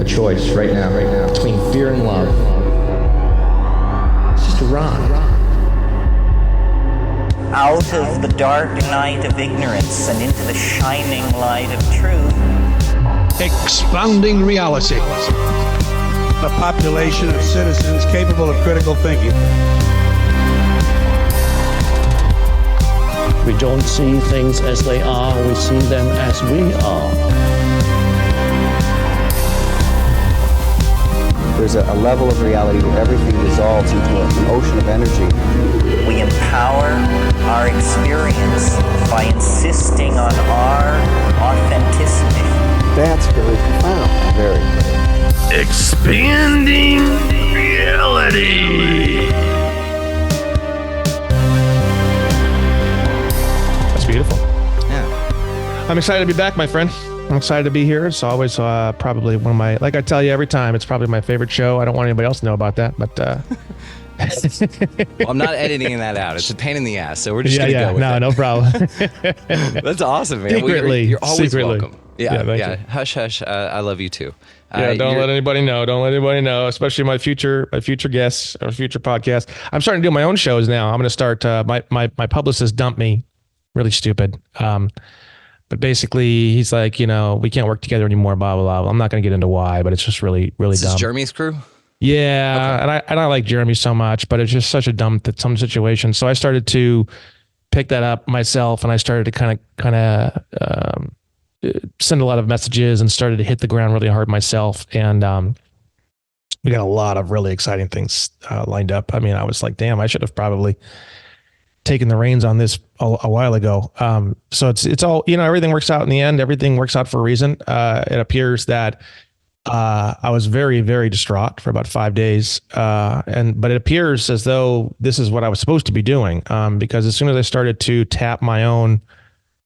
a choice right now, between fear and love. It's just a rock. Out of the dark night of ignorance and into the shining light of truth. Expounding reality. A population of citizens capable of critical thinking. We don't see things as they are, we see them as we are. There's a level of reality where everything dissolves into an ocean of energy. We empower our experience by insisting on our authenticity. That's very profound. Very. Expanding reality. That's beautiful. Yeah. I'm excited to be back, my friend. I'm excited to be here. It's always probably one of my, like I tell you every time, it's probably my favorite show. I don't want anybody else to know about that, but well, I'm not editing that out. It's a pain in the ass, so we're just gonna go with it. No problem. That's awesome, man. Secretly, you're always secretly. welcome. Yeah. Thank you. Hush, hush. I love you too. Yeah, don't let anybody know. Don't let anybody know, especially my future guests or future podcast. I'm starting to do my own shows now. I'm going to start. My publicist dumped me, really stupid. But basically, he's like, we can't work together anymore. Blah blah blah. I'm not going to get into why, but it's just really dumb. This is Jeremy's crew. Yeah, okay. and I like Jeremy so much, but it's just such a dumb situation. So I started to pick that up myself, and I started to kind of send a lot of messages and started to hit the ground really hard myself. And we got a lot of really exciting things lined up. I mean, I was like, damn, I should have probably taken the reins on this a while ago. So it's all, everything works out in the end. Everything works out for a reason. It appears that I was very, very distraught for about 5 days. But it appears as though this is what I was supposed to be doing. Because as soon as I started to tap my own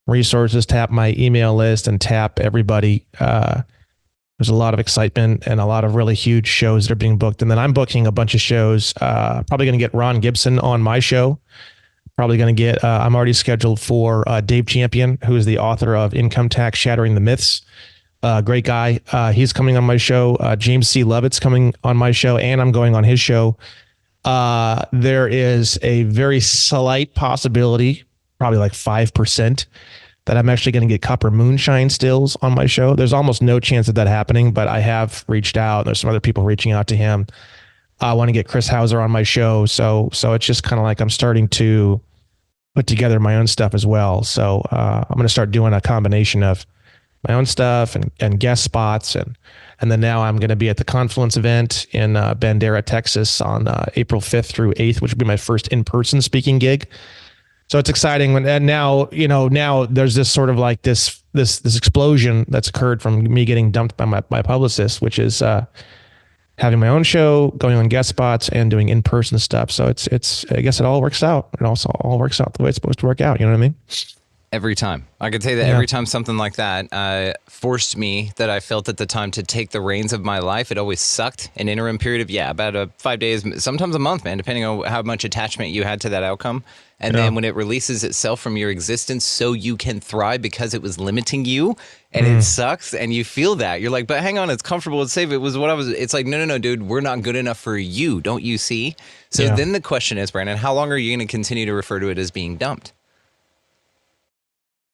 resources, tap my email list, and tap everybody, there's a lot of excitement and a lot of really huge shows that are being booked. And then I'm booking a bunch of shows, probably going to get Ron Gibson on my show. Probably going to get, I'm already scheduled for Dave Champion, who is the author of Income Tax Shattering the Myths. Great guy. He's coming on my show. James C. Lovett's coming on my show, and I'm going on his show. There is a very slight possibility, probably like 5%, that I'm actually going to get Copper Moonshine Stills on my show. There's almost no chance of that happening, but I have reached out. There's some other people reaching out to him. I want to get Chris Hauser on my show. So it's just kind of like I'm starting to put together my own stuff as well. So I'm going to start doing a combination of my own stuff and guest spots. And then now I'm going to be at the Confluence event in Bandera, Texas on April 5th through 8th, which will be my first in-person speaking gig. So it's exciting. And now, now there's this sort of like this explosion that's occurred from me getting dumped by my publicist, which is having my own show, going on guest spots, and doing in-person stuff. So it's I guess it all works out. It also all works out the way it's supposed to work out. You know what I mean? Every time. I could say that every time something like that forced me, that I felt at the time, to take the reins of my life, it always sucked. An interim period of, about 5 days, sometimes a month, man, depending on how much attachment you had to that outcome. And then when it releases itself from your existence so you can thrive because it was limiting you, and it sucks, and you feel that. You're like, but hang on, it's comfortable, it's safe. It was what I was. It's like, no, dude, we're not good enough for you. Don't you see? So then the question is, Brandon, how long are you going to continue to refer to it as being dumped?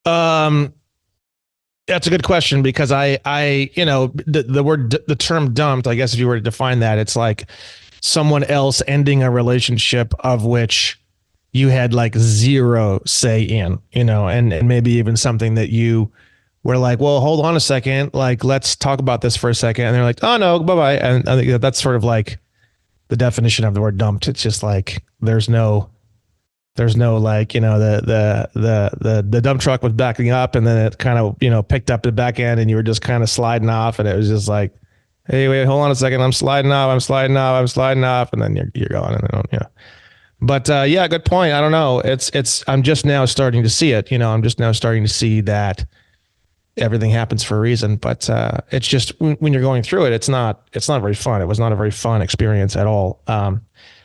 That's a good question, because the term dumped, I guess if you were to define that, it's like someone else ending a relationship of which you had like zero say in, and maybe even something that you were like, well, hold on a second, like, let's talk about this for a second. And they're like, oh no, bye-bye. And I think that's sort of like the definition of the word dumped. It's just like, there's no like, the dump truck was backing up, and then it kind of, picked up the back end, and you were just kind of sliding off, and it was just like, hey, wait, hold on a second. I'm sliding off. And then you're going, and then, But good point. I don't know. I'm just now starting to see it. I'm just now starting to see that everything happens for a reason. But it's just when you're going through it, it's not very fun. It was not a very fun experience at all.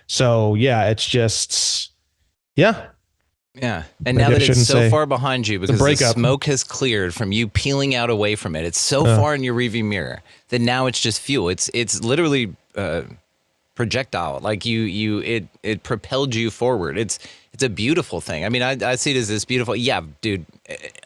So yeah, it's just Yeah. And Maybe now I that it's shouldn't so say far behind you because the breakup. smoke has cleared from you peeling out away from it, it's so far in your rearview mirror that now it's just fuel. It's literally projectile. Like it propelled you forward. It's a beautiful thing. I mean, I see it as this beautiful. Yeah, dude.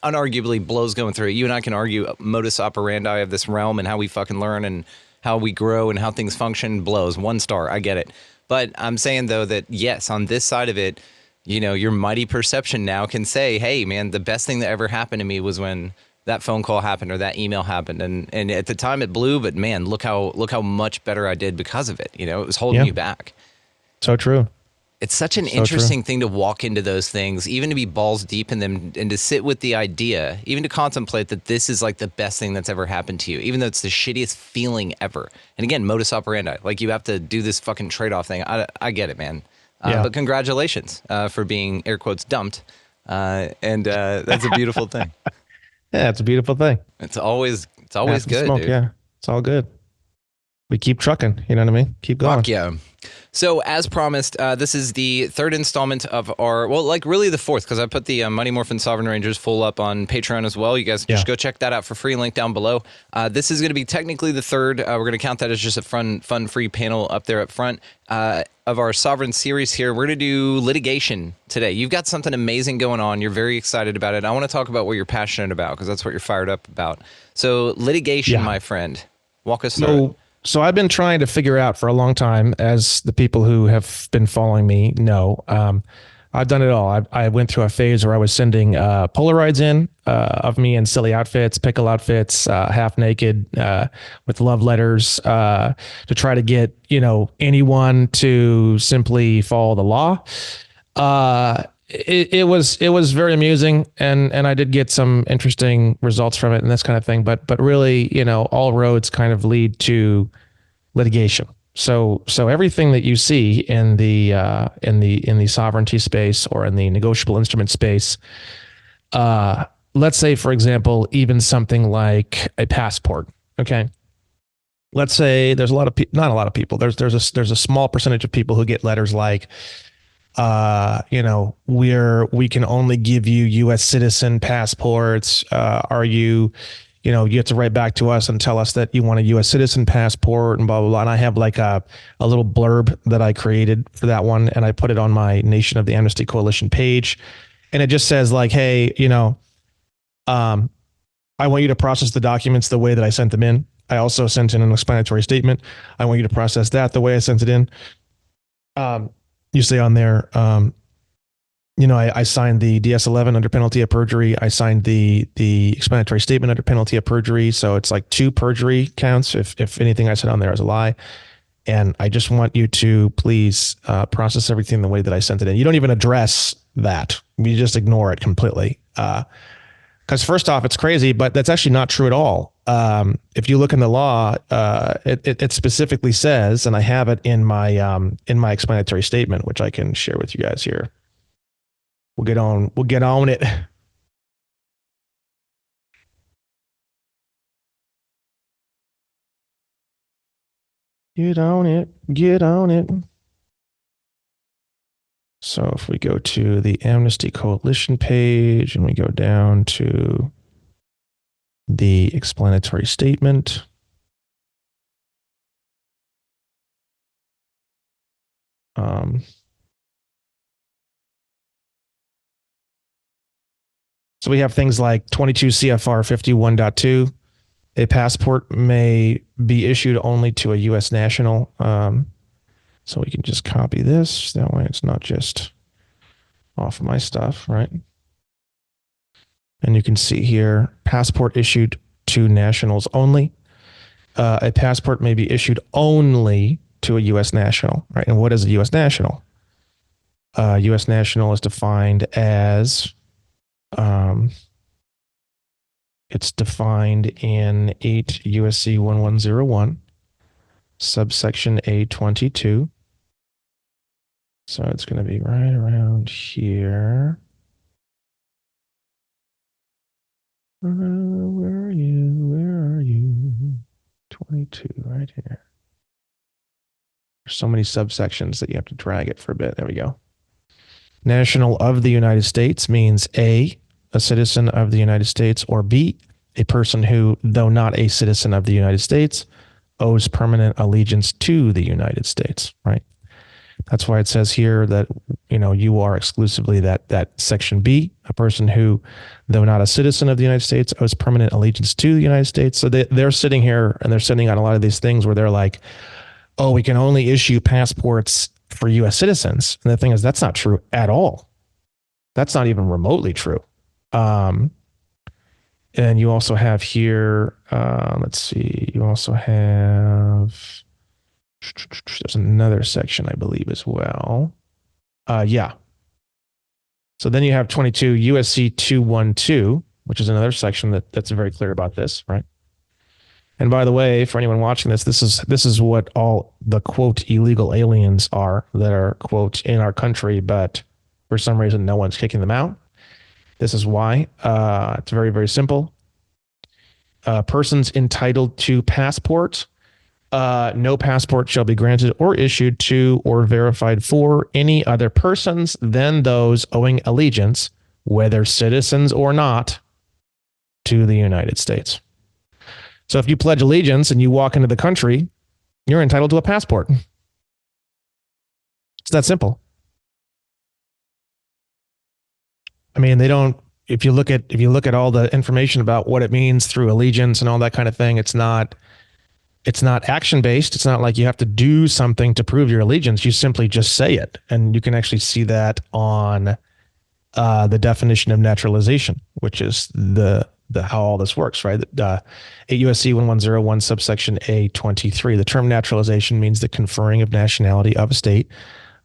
Unarguably, blows going through it. You and I can argue modus operandi of this realm and how we fucking learn and how we grow and how things function. Blows 1 star. I get it. But I'm saying though that yes, on this side of it, you know, your mighty perception now can say, hey, man, the best thing that ever happened to me was when that phone call happened or that email happened. And at the time it blew, but man, look how much better I did because of it. You know, it was holding you back. So true. It's such an interesting thing to walk into those things, even to be balls deep in them and to sit with the idea, even to contemplate that this is like the best thing that's ever happened to you, even though it's the shittiest feeling ever. And again, modus operandi, like you have to do this fucking trade-off thing. I get it, man. But congratulations for being air quotes dumped. And that's a beautiful thing. Yeah, it's a beautiful thing. It's always Half the good, smoke, dude. yeah, it's all good. We keep trucking, you know what I mean? Keep going. Fuck yeah. So as promised, this is the 3rd installment of our, well, like really the 4th, because I put the Mighty Morphin Sovereign Rangers full up on Patreon as well. You guys just go check that out for free. Link down below. This is going to be technically the 3rd. We're going to count that as just a fun free panel up there up front of our Sovereign series here. We're going to do litigation today. You've got something amazing going on. You're very excited about it. I want to talk about what you're passionate about because that's what you're fired up about. So litigation, my friend, walk us through it. So I've been trying to figure out for a long time, as the people who have been following me know, I've done it all. I went through a phase where I was sending Polaroids in of me in silly outfits, pickle outfits, half naked, with love letters to try to get, you know, anyone to simply follow the law. It was very amusing, and I did get some interesting results from it and this kind of thing. But really, you know, all roads kind of lead to litigation. So everything that you see in the sovereignty space or in the negotiable instrument space, let's say, for example, even something like a passport. Okay. Let's say there's not a lot of people. There's a small percentage of people who get letters like, you know, we can only give you U.S. citizen passports. You know, you have to write back to us and tell us that you want a U.S. citizen passport and blah, blah, blah. And I have like a little blurb that I created for that one. And I put it on my Nation of the Amnesty Coalition page. And it just says like, hey, you know, I want you to process the documents the way that I sent them in. I also sent in an explanatory statement. I want you to process that the way I sent it in. You say on there, you know, I signed the DS-11 under penalty of perjury. I signed the explanatory statement under penalty of perjury. So it's like 2 perjury counts if anything I said on there is a lie. And I just want you to please process everything the way that I sent it in. You don't even address that. You just ignore it completely. Because first off, it's crazy, but that's actually not true at all. If you look in the law, it specifically says, and I have it in my explanatory statement, which I can share with you guys here. We'll get on it. Get on it. So if we go to the Amnesty Coalition page and we go down to the explanatory statement. So we have things like 22 CFR 51.2. A passport may be issued only to a U.S. national. So we can just copy this. That way it's not just off my stuff, right? And you can see here, passport issued to nationals only. A passport may be issued only to a U.S. national, right? And what is a U.S. national? U.S. national is defined as, it's defined in 8 U.S.C. 1101, subsection A22. So it's going to be right around here. Where are you? Where are you? 22, right here. There's so many subsections that you have to drag it for a bit. There we go. National of the United States means A, a citizen of the United States, or B, a person who, though not a citizen of the United States, owes permanent allegiance to the United States, right? That's why it says here that, you are exclusively that section B, a person who, though not a citizen of the United States, owes permanent allegiance to the United States. So they're sitting here and they're sitting on a lot of these things where they're like, oh, we can only issue passports for U.S. citizens. And the thing is, that's not true at all. That's not even remotely true. And you also have here, let's see, you also have, there's another section, I believe, as well. Yeah. So then you have 22 USC 212, which is another section that's very clear about this, right? And by the way, for anyone watching this is what all the quote illegal aliens are that are quote in our country, but for some reason no one's kicking them out. This is why. It's very, very simple. Persons entitled to passport. No passport shall be granted or issued to or verified for any other persons than those owing allegiance, whether citizens or not, to the United States. So if you pledge allegiance and you walk into the country, you're entitled to a passport. It's that simple. I mean, they don't, if you look at all the information about what it means through allegiance and all that kind of thing, it's not action based. It's not like you have to do something to prove your allegiance. You simply just say it. And you can actually see that on the definition of naturalization, which is the how all this works, right? 8 USC 1101 subsection A23. The term naturalization means the conferring of nationality of a state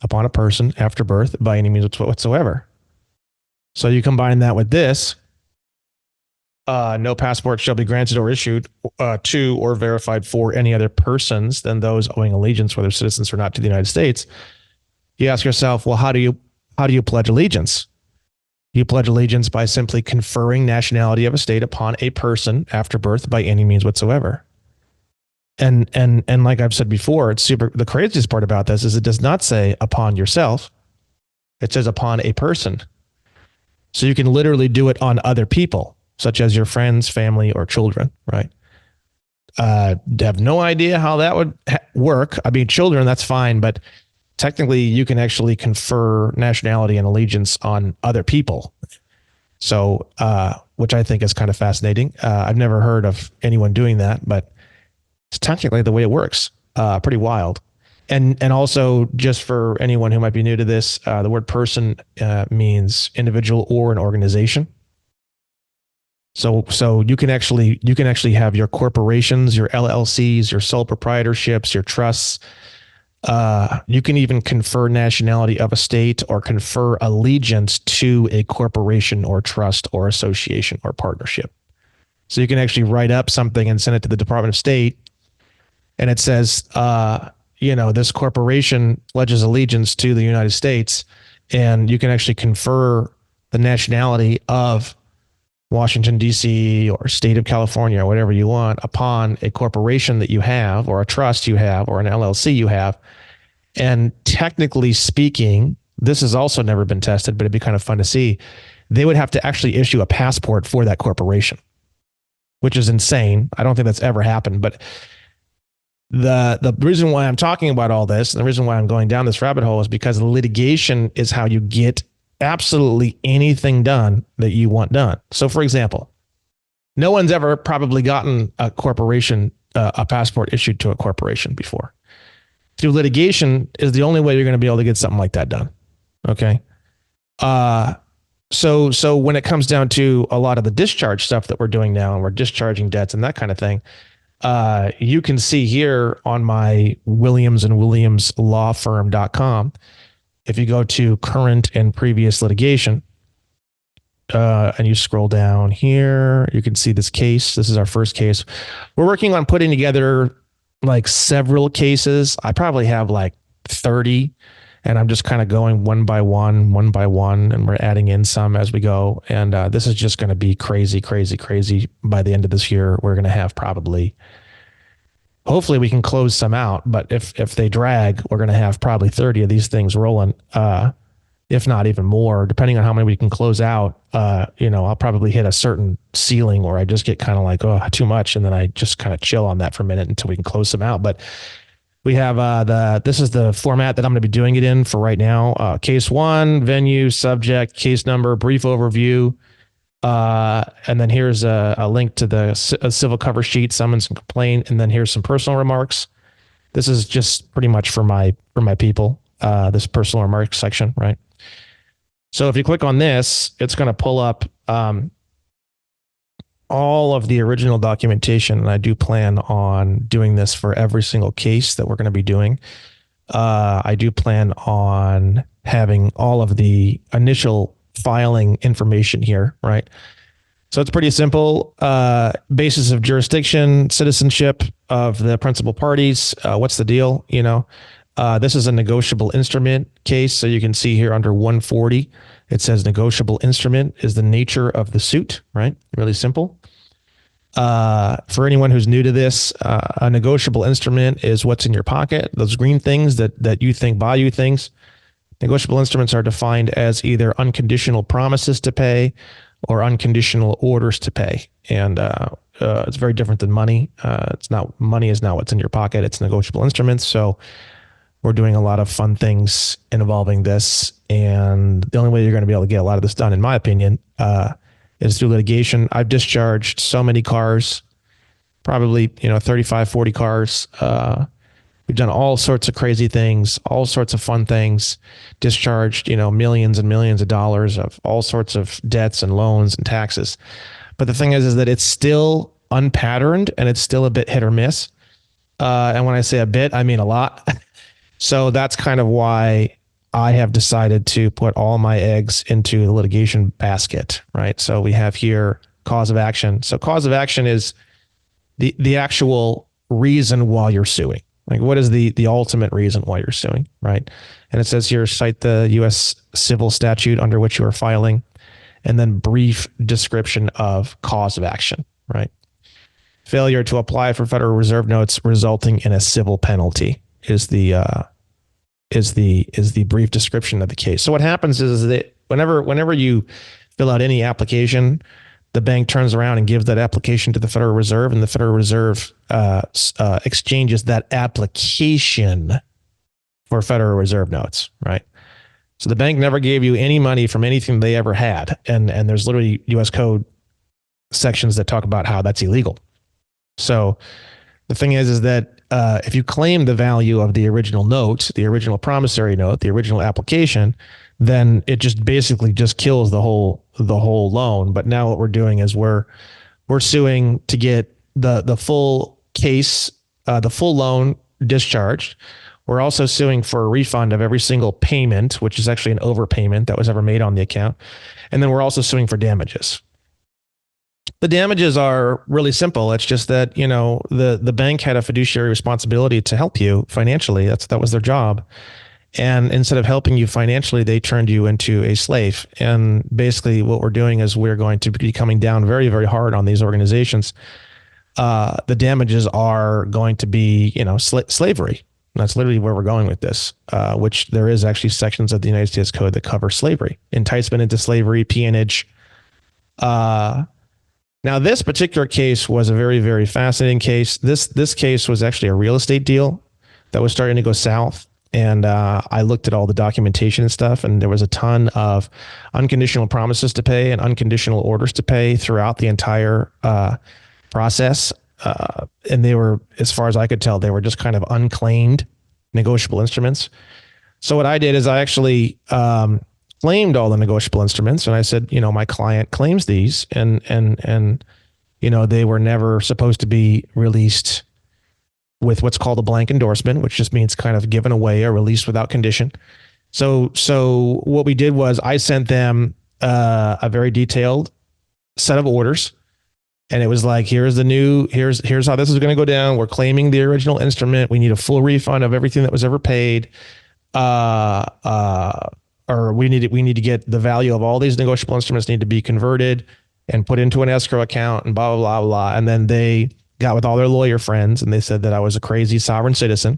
upon a person after birth by any means whatsoever. So you combine that with this, no passport shall be granted or issued to or verified for any other persons than those owing allegiance, whether citizens or not, to the United States. You ask yourself, well, how do you pledge allegiance? You pledge allegiance by simply conferring nationality of a state upon a person after birth by any means whatsoever. And like I've said before, the craziest part about this is it does not say upon yourself. It says upon a person. So you can literally do it on other people, such as your friends, family, or children, right? Have no idea how that would work. I mean, children, that's fine, but technically you can actually confer nationality and allegiance on other people. So, which I think is kind of fascinating. I've never heard of anyone doing that, but it's technically the way it works. Pretty wild. And also, just for anyone who might be new to this, the word person means individual or an organization. So you can actually have your corporations, your LLCs, your sole proprietorships, your trusts. You can even confer nationality of a state or confer allegiance to a corporation or trust or association or partnership. So you can actually write up something and send it to the Department of State, and it says, this corporation pledges allegiance to the United States, and you can actually confer the nationality of Washington, D.C. or state of California or whatever you want upon a corporation that you have or a trust you have or an LLC you have. And technically speaking, this has also never been tested, but it'd be kind of fun to see. They would have to actually issue a passport for that corporation, which is insane. I don't think that's ever happened. But the reason why I'm talking about all this and the reason why I'm going down this rabbit hole is because litigation is how you get absolutely anything done that you want done. So for example, no one's ever probably gotten a corporation, a passport issued to a corporation before. Through litigation is the only way you're going to be able to get something like that done. Okay. So when it comes down to a lot of the discharge stuff that we're doing now, and we're discharging debts and that kind of thing, you can see here on my williamsandwilliamslawfirm.com, if you go to current and previous litigation, and you scroll down here, you can see this case. This is our first case. We're working on putting together like several cases. I probably have like 30, and I'm just kind of going one by one, and we're adding in some as we go. And this is just going to be crazy, crazy, crazy. By the end of this year, we're going to have hopefully we can close some out, but if they drag, we're going to have probably 30 of these things rolling. if not even more, depending on how many we can close out. I'll probably hit a certain ceiling where I just get kind of like, oh, too much. And then I just kind of chill on that for a minute until we can close them out. But we have this is the format that I'm going to be doing it in for right now. Case 1, venue, subject, case number, brief overview. And then here's a link to the civil cover sheet, summons and complaint. And then here's some personal remarks. This is just pretty much for my people, this personal remarks section, right? So if you click on this, it's going to pull up all of the original documentation. And I do plan on doing this for every single case that we're going to be doing. I do plan on having all of the initial filing information here, right? So it's pretty simple. Basis of jurisdiction, citizenship of the principal parties. What's the deal? This is a negotiable instrument case. So you can see here under 140, it says negotiable instrument is the nature of the suit, right? Really simple. For anyone who's new to this, a negotiable instrument is what's in your pocket, those green things that you think buy you things. Negotiable instruments are defined as either unconditional promises to pay or unconditional orders to pay. And it's very different than money. Money is not what's in your pocket. It's negotiable instruments. So we're doing a lot of fun things involving this. And the only way you're going to be able to get a lot of this done, in my opinion, is through litigation. I've discharged so many cars, probably, 35, 40 cars. We've done all sorts of crazy things, all sorts of fun things, discharged, millions and millions of dollars of all sorts of debts and loans and taxes. But the thing is that it's still unpatterned and it's still a bit hit or miss. And when I say a bit, I mean a lot. So that's kind of why I have decided to put all my eggs into the litigation basket, right? So we have here cause of action. So cause of action is the actual reason why you're suing. Like, what is the ultimate reason why you're suing, right? And it says here, cite the U.S. civil statute under which you are filing, and then brief description of cause of action, right? Failure to apply for Federal Reserve notes resulting in a civil penalty is the brief description of the case. So what happens is that whenever you fill out any application, the bank turns around and gives that application to the Federal Reserve, and the Federal Reserve exchanges that application for Federal Reserve notes, right? So the bank never gave you any money from anything they ever had. And there's literally U.S. code sections that talk about how that's illegal. So the thing is that if you claim the value of the original note, the original promissory note, the original application, then it just basically just kills the whole loan. But now what we're doing is we're suing to get the full case, the full loan discharged. We're also suing for a refund of every single payment, which is actually an overpayment that was ever made on the account. And then we're also suing for damages. The damages are really simple. It's just that, the bank had a fiduciary responsibility to help you financially. That was their job. And instead of helping you financially, they turned you into a slave. And basically what we're doing is we're going to be coming down very, very hard on these organizations. The damages are going to be, slavery. And that's literally where we're going with this, which there is actually sections of the United States Code that cover slavery, enticement into slavery, peonage. Now, this particular case was a very, very fascinating case. This case was actually a real estate deal that was starting to go south. And I looked at all the documentation and stuff, and there was a ton of unconditional promises to pay and unconditional orders to pay throughout the entire process. And they were, as far as I could tell, they were just kind of unclaimed negotiable instruments. So what I did is I actually claimed all the negotiable instruments, and I said, my client claims these, and they were never supposed to be released with what's called a blank endorsement, which just means kind of given away or released without condition. So what we did was I sent them a very detailed set of orders, and it was like, here's how this is going to go down. We're claiming the original instrument. We need a full refund of everything that was ever paid. Or we need to get the value of all these negotiable instruments need to be converted and put into an escrow account and blah, blah, blah, blah. And then they got with all their lawyer friends and they said that I was a crazy sovereign citizen,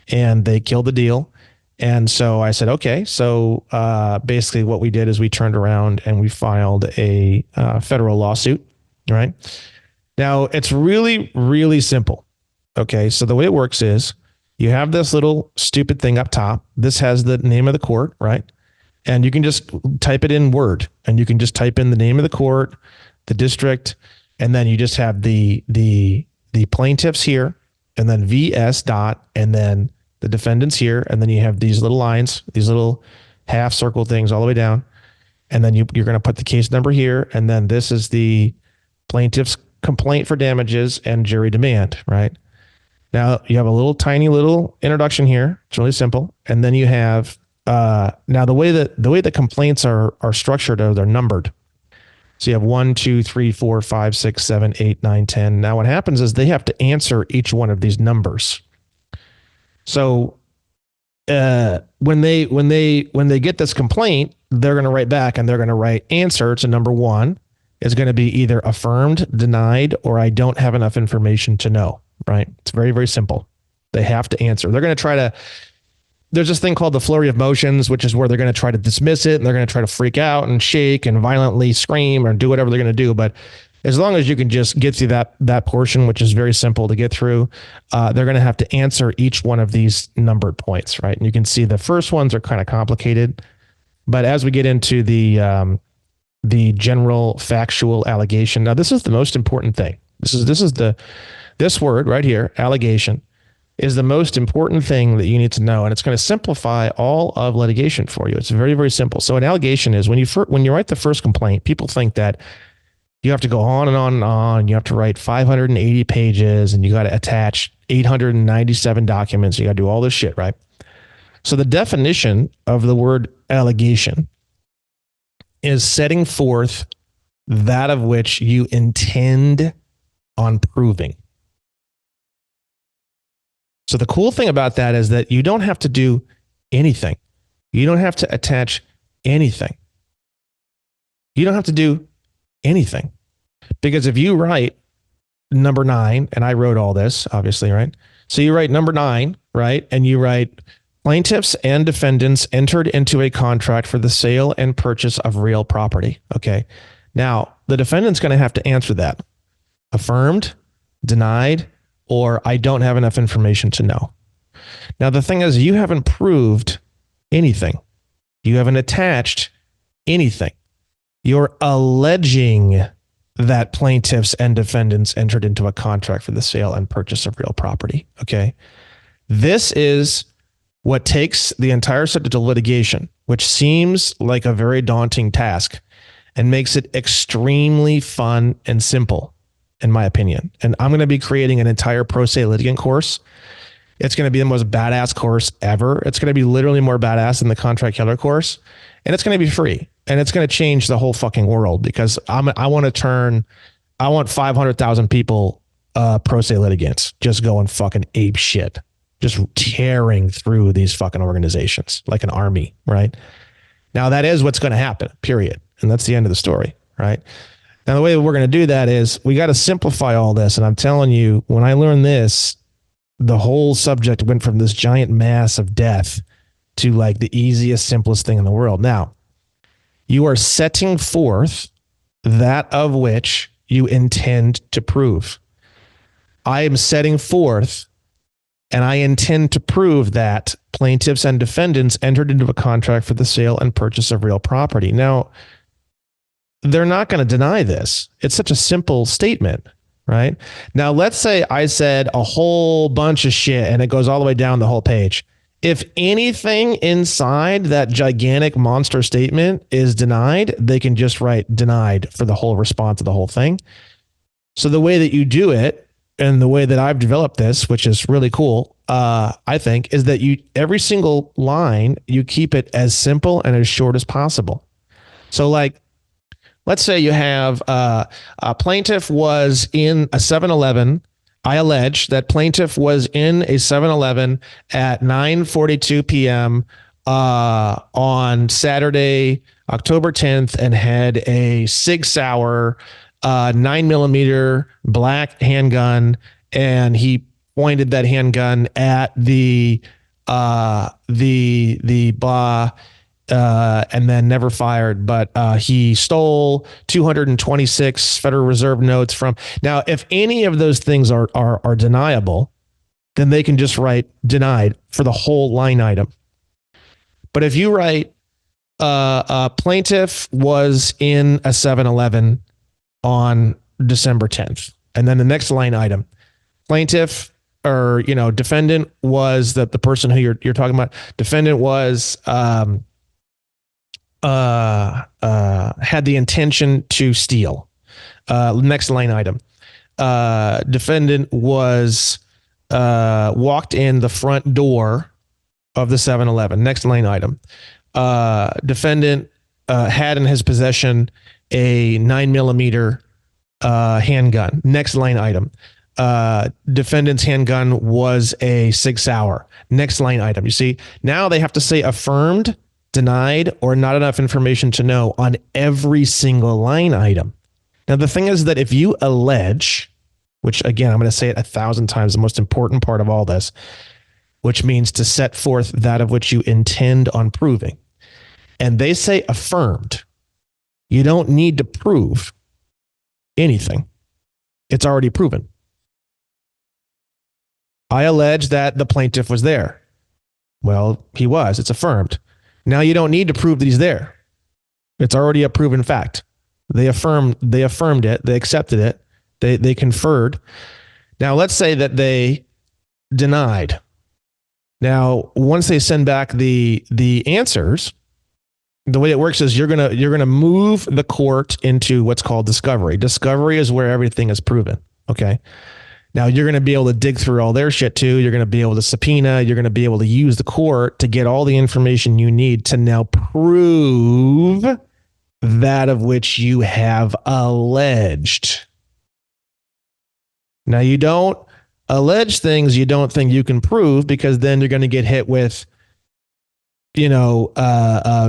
and they killed the deal. And so I said, okay. So basically what we did is we turned around and we filed a federal lawsuit, right? Now it's really, really simple. Okay. So the way it works is you have this little stupid thing up top. This has the name of the court, right? And you can just type it in Word, and you can just type in the name of the court, the district, and then you just have the plaintiffs here, and then VS dot, and then the defendants here, and then you have these little lines, these little half circle things all the way down, and then you're going to put the case number here, and then this is the plaintiff's complaint for damages and jury demand, right? Now you have a little tiny little introduction here. It's really simple, and then you have now the way that complaints are structured are they're numbered. So you have 1, 2, 3, 4, 5, 6, 7, 8, 9, 10. Now what happens is they have to answer each one of these numbers. So when they get this complaint, they're going to write back and they're going to write answer to number 1 is going to be either affirmed, denied, or I don't have enough information to know, right? It's very, very simple. They have to answer. They're going to try to, there's this thing called the flurry of motions, which is where they're going to try to dismiss it and they're going to try to freak out and shake and violently scream or do whatever they're going to do. But as long as you can just get through that portion, which is very simple to get through, they're going to have to answer each one of these numbered points, right? And you can see the first ones are kind of complicated, but as we get into the general factual allegation, now this is the most important thing. This word right here, allegation, is the most important thing that you need to know, and it's going to simplify all of litigation for you. It's very, very simple. So an allegation is when you write the first complaint, people think that you have to go on and on and on. You have to write 580 pages and you got to attach 897 documents. You got to do all this shit, right? So the definition of the word allegation is setting forth that of which you intend on proving. So the cool thing about that is that you don't have to do anything. You don't have to attach anything. You don't have to do anything. Because if you write number 9, and I wrote all this, obviously, right? So you write number 9, right? And you write plaintiffs and defendants entered into a contract for the sale and purchase of real property. Okay. Now, the defendant's going to have to answer that. Affirmed, denied, or I don't have enough information to know. Now, the thing is, you haven't proved anything. You haven't attached anything. You're alleging that plaintiffs and defendants entered into a contract for the sale and purchase of real property. Okay. This is what takes the entire subject of litigation, which seems like a very daunting task, and makes it extremely fun and simple, in my opinion. And I'm going to be creating an entire pro se litigant course. It's going to be the most badass course ever. It's going to be literally more badass than the contract killer course. And it's going to be free. And it's going to change the whole fucking world because I want 500,000 people pro se litigants just going fucking ape shit, just tearing through these fucking organizations like an army, right? Now that is what's going to happen, period. And that's the end of the story, right? Now, the way we're going to do that is we got to simplify all this. And I'm telling you, when I learned this, the whole subject went from this giant mass of death to like the easiest, simplest thing in the world. Now, you are setting forth that of which you intend to prove. I am setting forth, and I intend to prove that plaintiffs and defendants entered into a contract for the sale and purchase of real property. Now, they're not going to deny this. It's such a simple statement, right? Now, let's say I said a whole bunch of shit and it goes all the way down the whole page. If anything inside that gigantic monster statement is denied, they can just write denied for the whole response of the whole thing. So the way that you do it, and the way that I've developed this, which is really cool, I think, is that every single line, you keep it as simple and as short as possible. So like, let's say you have a plaintiff was in a 7-Eleven. I allege that plaintiff was in a 7-Eleven at 9:42 p.m. On Saturday, October 10th, and had a Sig Sauer 9mm black handgun, and he pointed that handgun at the the blah, and then never fired, but he stole 226 Federal Reserve notes from. Now, if any of those things are deniable, then they can just write denied for the whole line item. But if you write plaintiff was in a 7-Eleven on December 10th, and then the next line item, plaintiff or defendant was the person who you're talking about. Defendant was had the intention to steal. Next line item. Defendant was walked in the front door of the 7-Eleven. Next line item. Defendant had in his possession a 9mm handgun. Next line item. Defendant's handgun was a Sig Sauer. Next line item. You see, now they have to say affirmed, denied, or not enough information to know on every single line item. Now, the thing is that if you allege, which again, I'm going to say it 1,000 times, the most important part of all this, which means to set forth that of which you intend on proving. And they say affirmed. You don't need to prove anything. It's already proven. I allege that the plaintiff was there. Well, he was. It's affirmed. Now you don't need to prove that he's there. It's already a proven fact. They affirmed it. They accepted it. They conferred. Now let's say that they denied. Now, once they send back the answers, the way it works is you're gonna move the court into what's called discovery. Discovery is where everything is proven. Okay. Now you're going to be able to dig through all their shit too. You're going to be able to subpoena. You're going to be able to use the court to get all the information you need to now prove that of which you have alleged. Now you don't allege things you don't think you can prove, because then you're going to get hit with,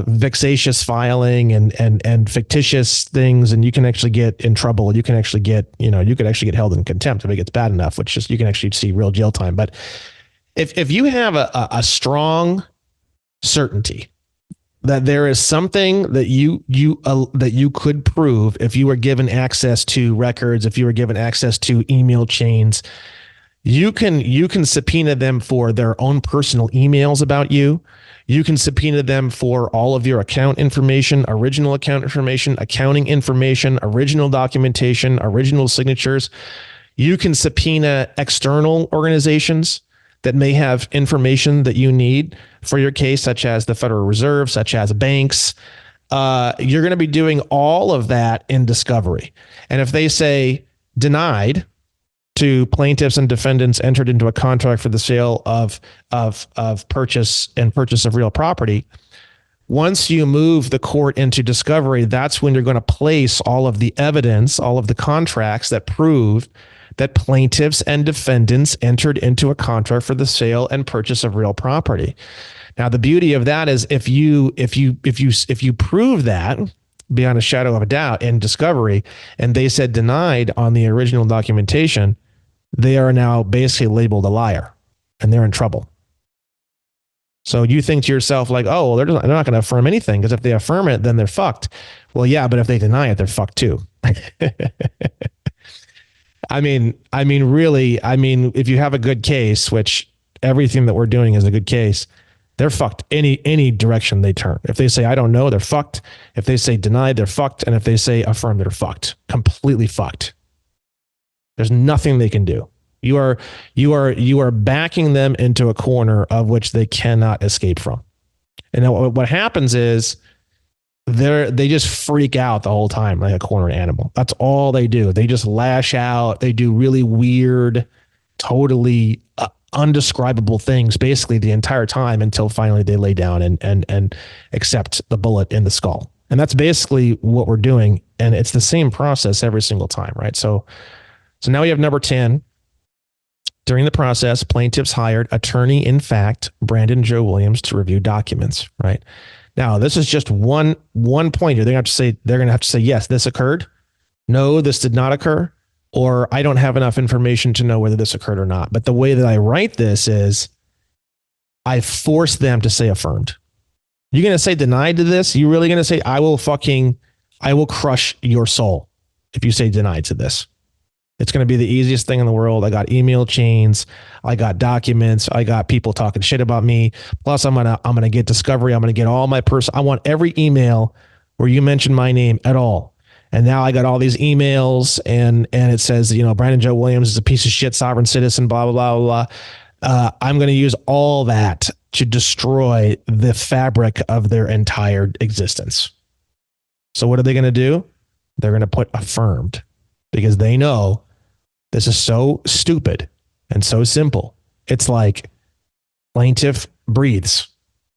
vexatious filing and fictitious things, and you can actually get in trouble. You can actually get, you could actually get held in contempt if it gets bad enough, which is you can actually see real jail time. But if you have a strong certainty that there is something that you could prove if you were given access to records, if you were given access to email chains, you can subpoena them for their own personal emails about you. You can subpoena them for all of your account information, original account information, accounting information, original documentation, original signatures. You can subpoena external organizations that may have information that you need for your case, such as the Federal Reserve, such as banks. You're going to be doing all of that in discovery. And if they say denied to plaintiffs and defendants entered into a contract for the sale of purchase of real property, once you move the court into discovery, that's when you're going to place all of the evidence, all of the contracts that prove that plaintiffs and defendants entered into a contract for the sale and purchase of real property. Now, the beauty of that is if you prove that beyond a shadow of a doubt in discovery, and they said denied on the original documentation, they are now basically labeled a liar, and they're in trouble. So you think to yourself like, oh, well, they're not going to affirm anything, because if they affirm it, then they're fucked. Well, yeah, but if they deny it, they're fucked too. I mean, really, if you have a good case, which everything that we're doing is a good case, they're fucked any direction they turn. If they say, I don't know, they're fucked. If they say denied, they're fucked. And if they say affirmed, they're fucked, completely fucked. There's nothing they can do. You are backing them into a corner of which they cannot escape from. And what happens is they just freak out the whole time like a cornered animal. That's all they do. They just lash out. They do really weird, totally undescribable things basically the entire time until finally they lay down and accept the bullet in the skull. And that's basically what we're doing. And it's the same process every single time, right? So now we have number 10. During the process, plaintiffs hired attorney in fact, Brandon Joe Williams, to review documents, right? Now, this is just one point here. They're going to have to say, yes, this occurred. No, this did not occur. Or I don't have enough information to know whether this occurred or not. But the way that I write this is I forced them to say affirmed. You're going to say denied to this? You really going to say, I will crush your soul if you say denied to this? It's going to be the easiest thing in the world. I got email chains. I got documents. I got people talking shit about me. Plus, I'm gonna get discovery. I'm gonna get all my I want every email where you mention my name at all. And now I got all these emails, and it says, Brandon Joe Williams is a piece of shit sovereign citizen. Blah blah blah blah. I'm gonna use all that to destroy the fabric of their entire existence. So what are they gonna do? They're gonna put affirmed, because they know this is so stupid and so simple. It's like plaintiff breathes.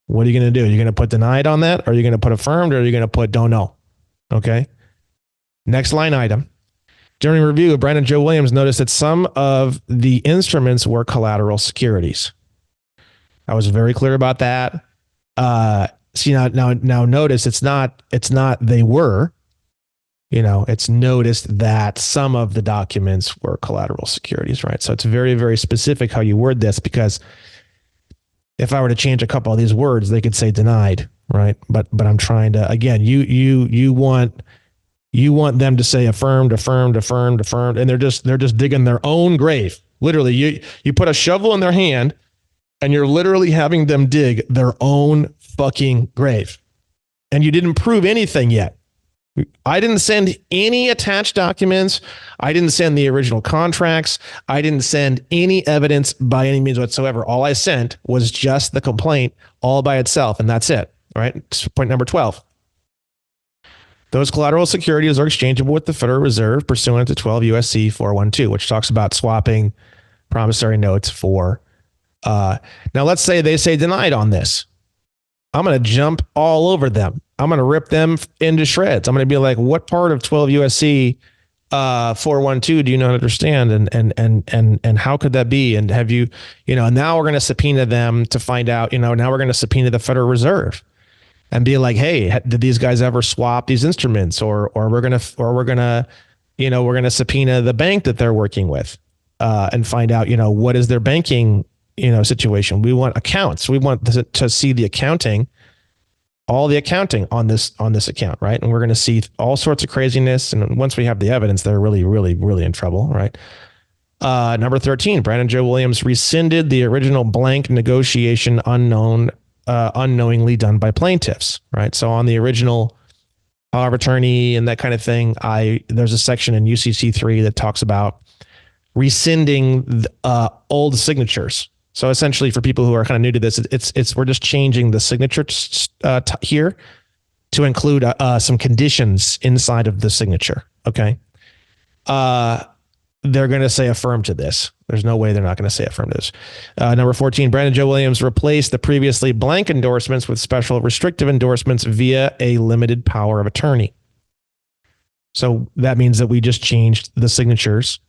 What are you going to do? You're going to put denied on that? Or are you going to put affirmed? Or are you going to put don't know? Okay. Next line item. During review, Brandon Joe Williams noticed that some of the instruments were collateral securities. I was very clear about that. See, now notice it's not they were. It's noticed that some of the documents were collateral securities, right? So it's very, very specific how you word this, because if I were to change a couple of these words, they could say denied, right? But I'm trying to, again, you want them to say affirmed, and they're just digging their own grave. Literally, you put a shovel in their hand, and you're literally having them dig their own fucking grave, and you didn't prove anything yet. I didn't send any attached documents. I didn't send the original contracts. I didn't send any evidence by any means whatsoever. All I sent was just the complaint all by itself, and that's it, right? Point number 12. Those collateral securities are exchangeable with the Federal Reserve pursuant to 12 USC 412, which talks about swapping promissory notes for. Now, let's say they say denied on this. I'm going to jump all over them. I'm going to rip them into shreds. I'm going to be like, what part of 12 USC 412 do you not understand? And how could that be? And have you, now we're going to subpoena them to find out, now we're going to subpoena the Federal Reserve and be like, hey, did these guys ever swap these instruments? Or we're going to subpoena the bank that they're working with and find out, what is their banking, situation. We want accounts. We want to see the accounting, all the accounting on this account, right? And we're going to see all sorts of craziness. And once we have the evidence, they're really, really, really in trouble, right? Number 13, Brandon Joe Williams rescinded the original blank negotiation unknowingly done by plaintiffs, right? So on the original power of attorney and that kind of thing, there's a section in UCC 3 that talks about rescinding old signatures. So essentially, for people who are kind of new to this, we're just changing the signature here to include some conditions inside of the signature. Okay, they're going to say affirm to this. There's no way they're not going to say affirm to this. Number 14, Brandon Joe Williams replaced the previously blank endorsements with special restrictive endorsements via a limited power of attorney. So that means that we just changed the signatures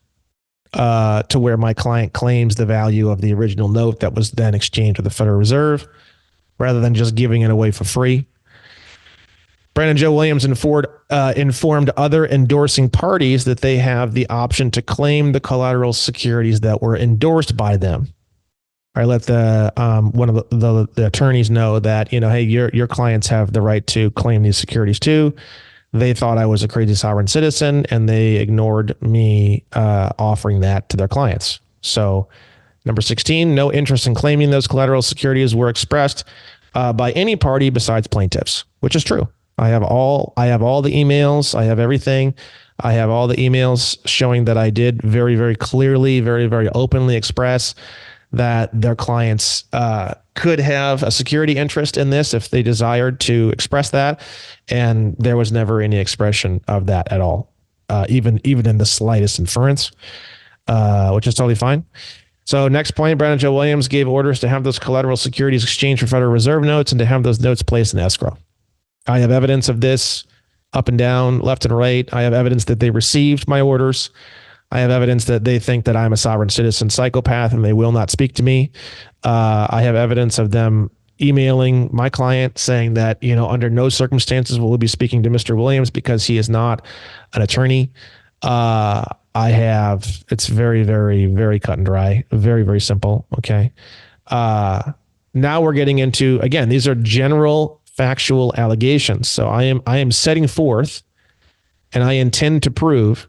to where my client claims the value of the original note that was then exchanged with the Federal Reserve, rather than just giving it away for free. Brandon Joe Williams informed other endorsing parties that they have the option to claim the collateral securities that were endorsed by them. I let one of the attorneys know that, hey, your clients have the right to claim these securities too. They thought I was a crazy sovereign citizen, and they ignored me offering that to their clients. So, number 16, no interest in claiming those collateral securities were expressed by any party besides plaintiffs, which is true. I have all the emails. I have everything. I have all the emails showing that I did very, very clearly, very, very openly express that their clients could have a security interest in this if they desired to express that. And there was never any expression of that at all, even in the slightest inference, which is totally fine. So next point, Brandon Joe Williams gave orders to have those collateral securities exchanged for Federal Reserve notes and to have those notes placed in escrow. I have evidence of this up and down, left and right. I have evidence that they received my orders. I have evidence that they think that I'm a sovereign citizen psychopath and they will not speak to me. I have evidence of them emailing my client saying that, under no circumstances will we be speaking to Mr. Williams because he is not an attorney. It's very, very, very cut and dry, very, very simple. Okay. now we're getting into, again, these are general factual allegations. So I am setting forth, and I intend to prove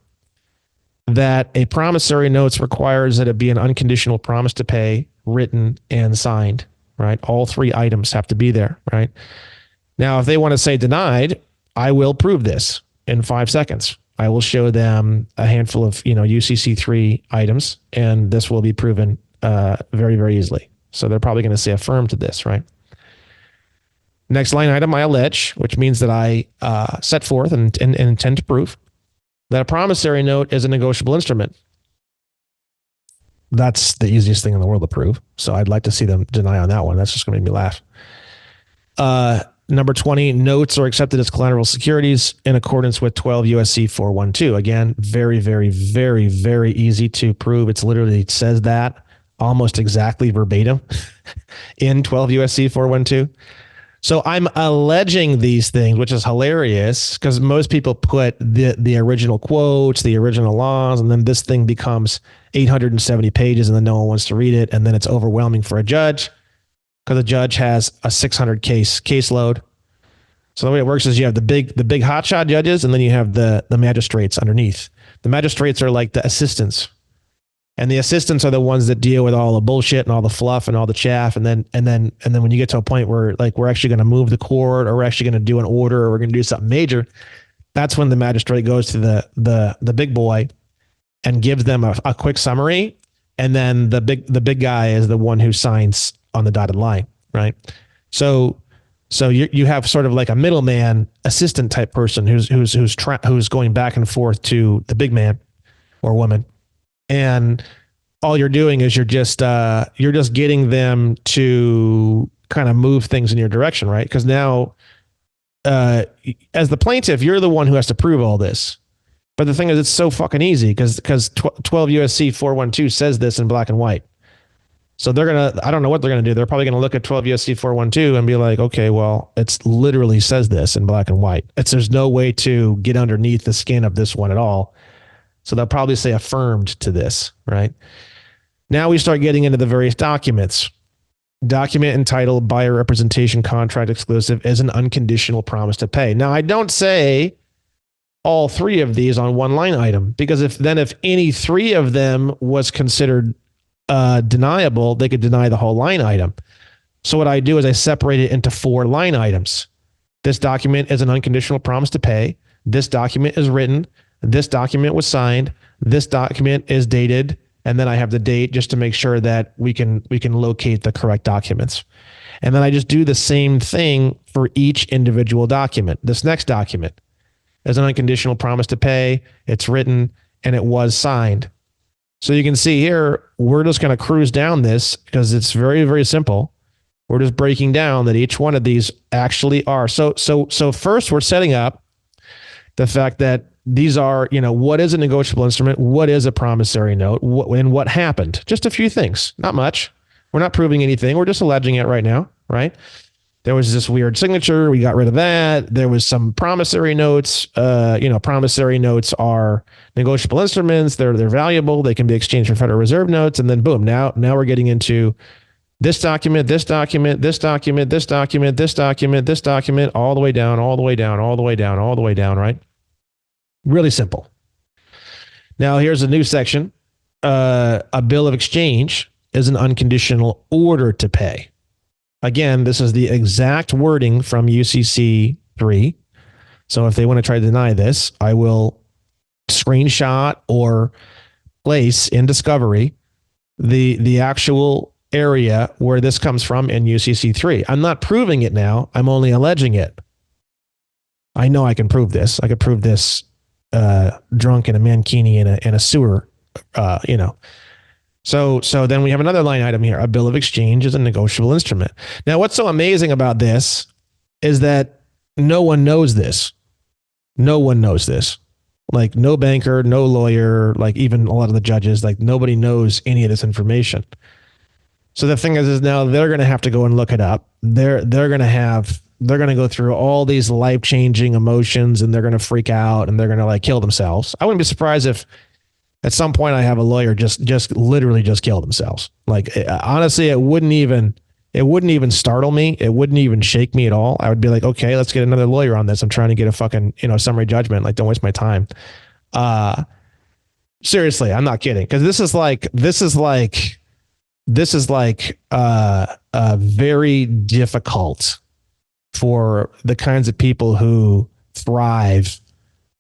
that a promissory note requires that it be an unconditional promise to pay, written and signed, right? All three items have to be there, right? Now, if they want to say denied, I will prove this in 5 seconds. I will show them a handful of, UCC3 items, and this will be proven very, very easily. So they're probably going to say affirm to this, right? Next line item, I allege, which means that I set forth and intend to prove that a promissory note is a negotiable instrument. That's the easiest thing in the world to prove. So I'd like to see them deny on that one. That's just going to make me laugh. Number 20, notes are accepted as collateral securities in accordance with 12 USC 412. Again, very, very, very, very easy to prove. It says that almost exactly verbatim in 12 USC 412. So I'm alleging these things, which is hilarious because most people put the original quotes, the original laws, and then this thing becomes 870 pages and then no one wants to read it. And then it's overwhelming for a judge because a judge has a 600 caseload. So the way it works is you have the big hotshot judges, and then you have the magistrates underneath. The magistrates are like the assistants. And the assistants are the ones that deal with all the bullshit and all the fluff and all the chaff. And then when you get to a point where like we're actually going to move the court, or we're actually going to do an order, or we're going to do something major, that's when the magistrate goes to the big boy and gives them a quick summary. And then the big guy is the one who signs on the dotted line, right? So you have sort of like a middleman assistant type person who's going back and forth to the big man or woman. And all you're doing is you're just getting them to kind of move things in your direction, right? Because now, as the plaintiff, you're the one who has to prove all this. But the thing is, it's so fucking easy because 12 USC 412 says this in black and white. So I don't know what they're gonna do. They're probably gonna look at 12 USC 412 and be like, okay, well, it's literally says this in black and white. There's no way to get underneath the skin of this one at all. So they'll probably say affirmed to this, right? Now we start getting into the various documents. Document entitled buyer representation contract exclusive is an unconditional promise to pay. Now I don't say all three of these on one line item, because if any three of them was considered deniable, they could deny the whole line item. So what I do is I separate it into 4 line items. This document is an unconditional promise to pay. This document is written. This document was signed. This document is dated. And then I have the date just to make sure that we can locate the correct documents. And then I just do the same thing for each individual document. This next document is an unconditional promise to pay. It's written and it was signed. So you can see here, we're just going to cruise down this because it's very, very simple. We're just breaking down that each one of these actually are. So first we're setting up the fact that these are, what is a negotiable instrument? What is a promissory note? And what happened? Just a few things, not much. We're not proving anything. We're just alleging it right now, right? There was this weird signature. We got rid of that. There was some promissory notes. Promissory notes are negotiable instruments. They're valuable. They can be exchanged for Federal Reserve notes. And then boom, now we're getting into this document, this document, this document, this document, this document, this document, all the way down, all the way down, all the way down, all the way down, right? Really simple. Now here's a new section. A bill of exchange is an unconditional order to pay. Again, this is the exact wording from UCC 3. So if they want to try to deny this, I will screenshot or place in Discovery the actual area where this comes from in UCC 3. I'm not proving it now. I'm only alleging it. I know I can prove this. I could prove this drunk in a mankini in a sewer, So then we have another line item here. A bill of exchange is a negotiable instrument. Now, what's so amazing about this is that no one knows this. No one knows this. Like no banker, no lawyer, like even a lot of the judges, like nobody knows any of this information. So the thing is now they're going to have to go and look it up. They're going to go through all these life-changing emotions and they're going to freak out and they're going to like kill themselves. I wouldn't be surprised if at some point I have a lawyer just literally just kill themselves. Like honestly, it wouldn't even it wouldn't even startle me. It wouldn't even shake me at all. I would be like, okay, let's get another lawyer on this. I'm trying to get a fucking, summary judgment. Like, don't waste my time. Seriously, I'm not kidding. Cause this is very difficult for the kinds of people who thrive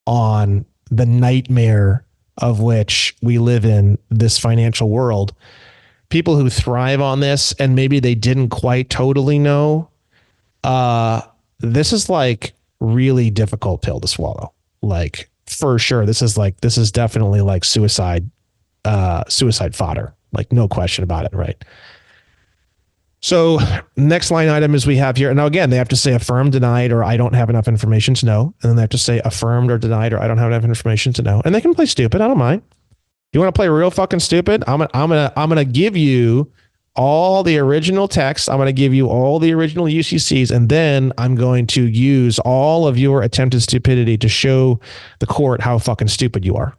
on the nightmare of which we live in, this financial world. People who thrive on this, and maybe they didn't quite totally know, this is like really difficult pill to swallow. Like, for sure. This is definitely like suicide fodder. Like, no question about it. Right. So next line item is we have here. Now, again, they have to say affirmed, denied, or I don't have enough information to know. And then they have to say affirmed or denied, or I don't have enough information to know. And they can play stupid. I don't mind. You want to play real fucking stupid? I'm gonna give you all the original text. I'm going to give you all the original UCCs, and then I'm going to use all of your attempted stupidity to show the court how fucking stupid you are.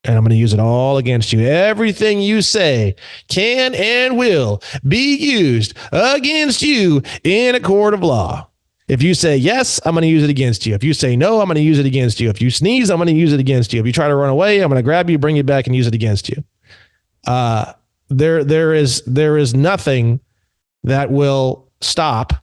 And I'm going to use it all against you. Everything you say can and will be used against you in a court of law. If you say yes, I'm going to use it against you. If you say no, I'm going to use it against you. If you sneeze, I'm going to use it against you. If you try to run away, I'm going to grab you, bring you back, and use it against you. There is nothing that will stop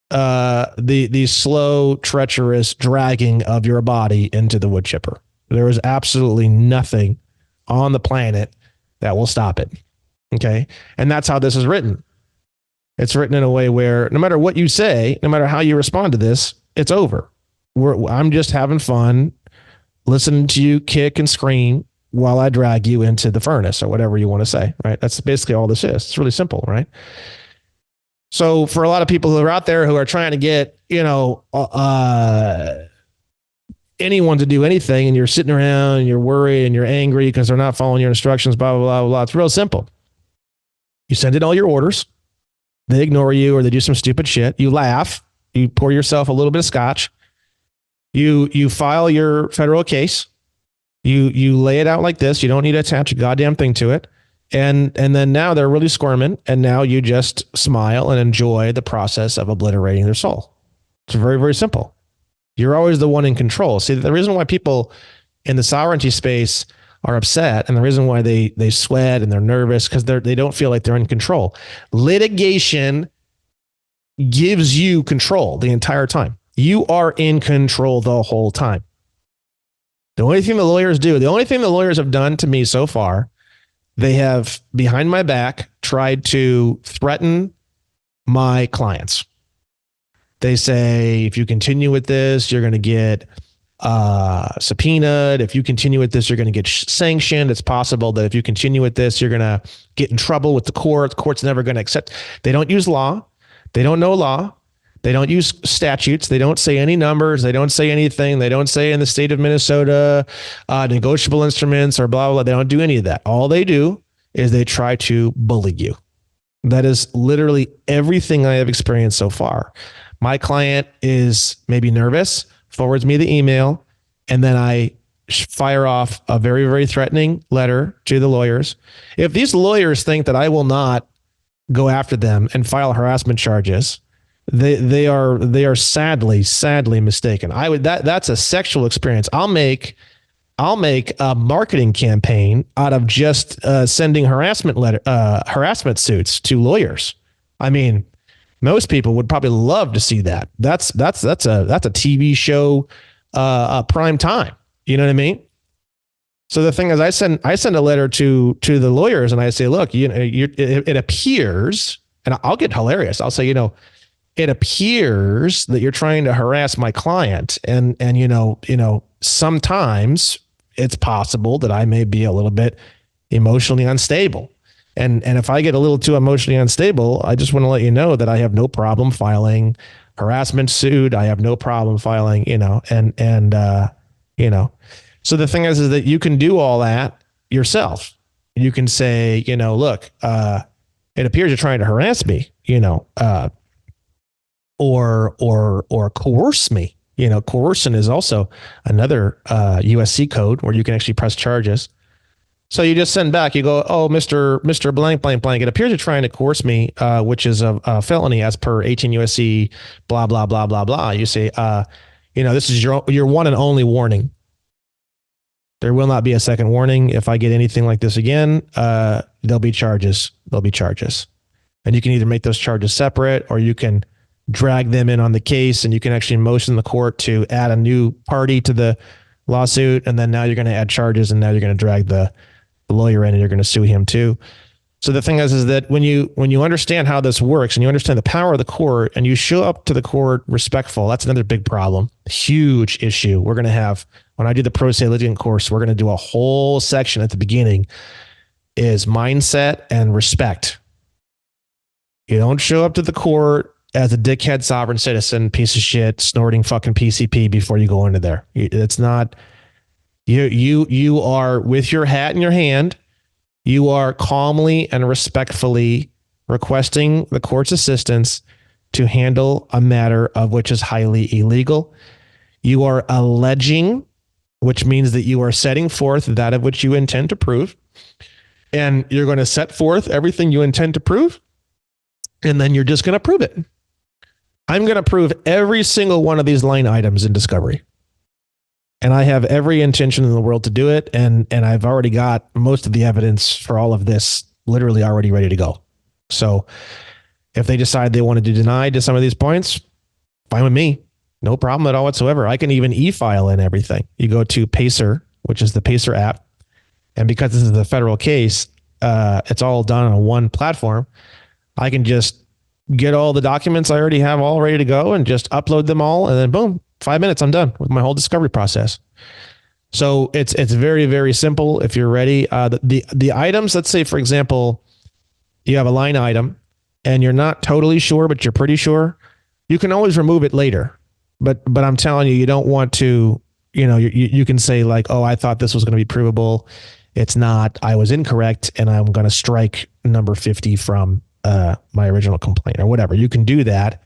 the slow, treacherous dragging of your body into the wood chipper. There is absolutely nothing on the planet that will stop it. Okay. And that's how this is written. It's written in a way where no matter what you say, no matter how you respond to this, it's over. I'm just having fun listening to you kick and scream while I drag you into the furnace or whatever you want to say, right? That's basically all this is. It's really simple, right? So for a lot of people who are out there who are trying to get, anyone to do anything, and you're sitting around and you're worried and you're angry because they're not following your instructions, blah, blah, blah, blah. It's real simple. You send in all your orders. They ignore you or they do some stupid shit. You laugh. You pour yourself a little bit of scotch. You file your federal case. You lay it out like this. You don't need to attach a goddamn thing to it. And then now they're really squirming. And now you just smile and enjoy the process of obliterating their soul. It's very, very simple. You're always the one in control. See, the reason why people in the sovereignty space are upset, and the reason why they sweat and they're nervous, because they don't feel like they're in control. Litigation gives you control the entire time. You are in control the whole time. The only thing the lawyers have done to me so far, they have, behind my back, tried to threaten my clients. They say, if you continue with this, you're going to get subpoenaed. If you continue with this, you're going to get sanctioned. It's possible that if you continue with this, you're going to get in trouble with the court. The court's never going to accept. They don't use law. They don't know law. They don't use statutes. They don't say any numbers. They don't say anything. They don't say in the state of Minnesota, negotiable instruments or blah, blah, blah. They don't do any of that. All they do is they try to bully you. That is literally everything I have experienced so far. My client is maybe nervous, forwards me the email, and then I fire off a very, very threatening letter to the lawyers. If these lawyers think that I will not go after them and file harassment charges, they are sadly mistaken. That's a sexual experience. I'll make a marketing campaign out of just sending harassment suits to lawyers. I mean, most people would probably love to see that. That's a TV show, prime time. You know what I mean? So the thing is, I send a letter to the lawyers and I say, look, it appears, and I'll get hilarious. I'll say, it appears that you're trying to harass my client, and sometimes it's possible that I may be a little bit emotionally unstable. And if I get a little too emotionally unstable, I just want to let you know that I have no problem filing harassment suit. I have no problem filing, So the thing is that you can do all that yourself. You can say, look, it appears you're trying to harass me, or coerce me. Coercion is also another USC code where you can actually press charges. So you just send back, you go, oh, Mr. Blank, blank, blank. It appears you're trying to coerce me, which is a felony as per 18 USC, blah, blah, blah, blah, blah. You say, this is your one and only warning. There will not be a second warning. If I get anything like this again, there'll be charges. There'll be charges. And you can either make those charges separate, or you can drag them in on the case, and you can actually motion the court to add a new party to the lawsuit. And then now you're going to add charges, and now you're going to drag the lawyer in, and you're going to sue him too. So the thing is that when you understand how this works and you understand the power of the court and you show up to the court respectful, that's another big problem, huge issue. We're going to have, when I do the pro se litigant course, we're going to do a whole section at the beginning is mindset and respect. You don't show up to the court as a dickhead sovereign citizen, piece of shit, snorting fucking PCP before you go into there. It's not, you are with your hat in your hand. You are calmly and respectfully requesting the court's assistance to handle a matter of which is highly illegal. You are alleging, which means that you are setting forth that of which you intend to prove. And you're going to set forth everything you intend to prove. And then you're just going to prove it. I'm going to prove every single one of these line items in discovery. And I have every intention in the world to do it. And I've already got most of the evidence for all of this literally already ready to go. So if they decide they wanted to deny to some of these points, fine with me. No problem at all whatsoever. I can even e-file in everything. You go to Pacer, which is the Pacer app. And because this is a federal case, it's all done on one platform. I can just get all the documents I already have all ready to go and just upload them all. And then boom, 5 minutes, I'm done with my whole discovery process. So it's very, very simple if you're ready. The items, let's say, for example, you have a line item and you're not totally sure, but you're pretty sure. You can always remove it later. But I'm telling you, you don't want to, you can say like, oh, I thought this was going to be provable. It's not. I was incorrect. And I'm going to strike number 50 from my original complaint or whatever. You can do that.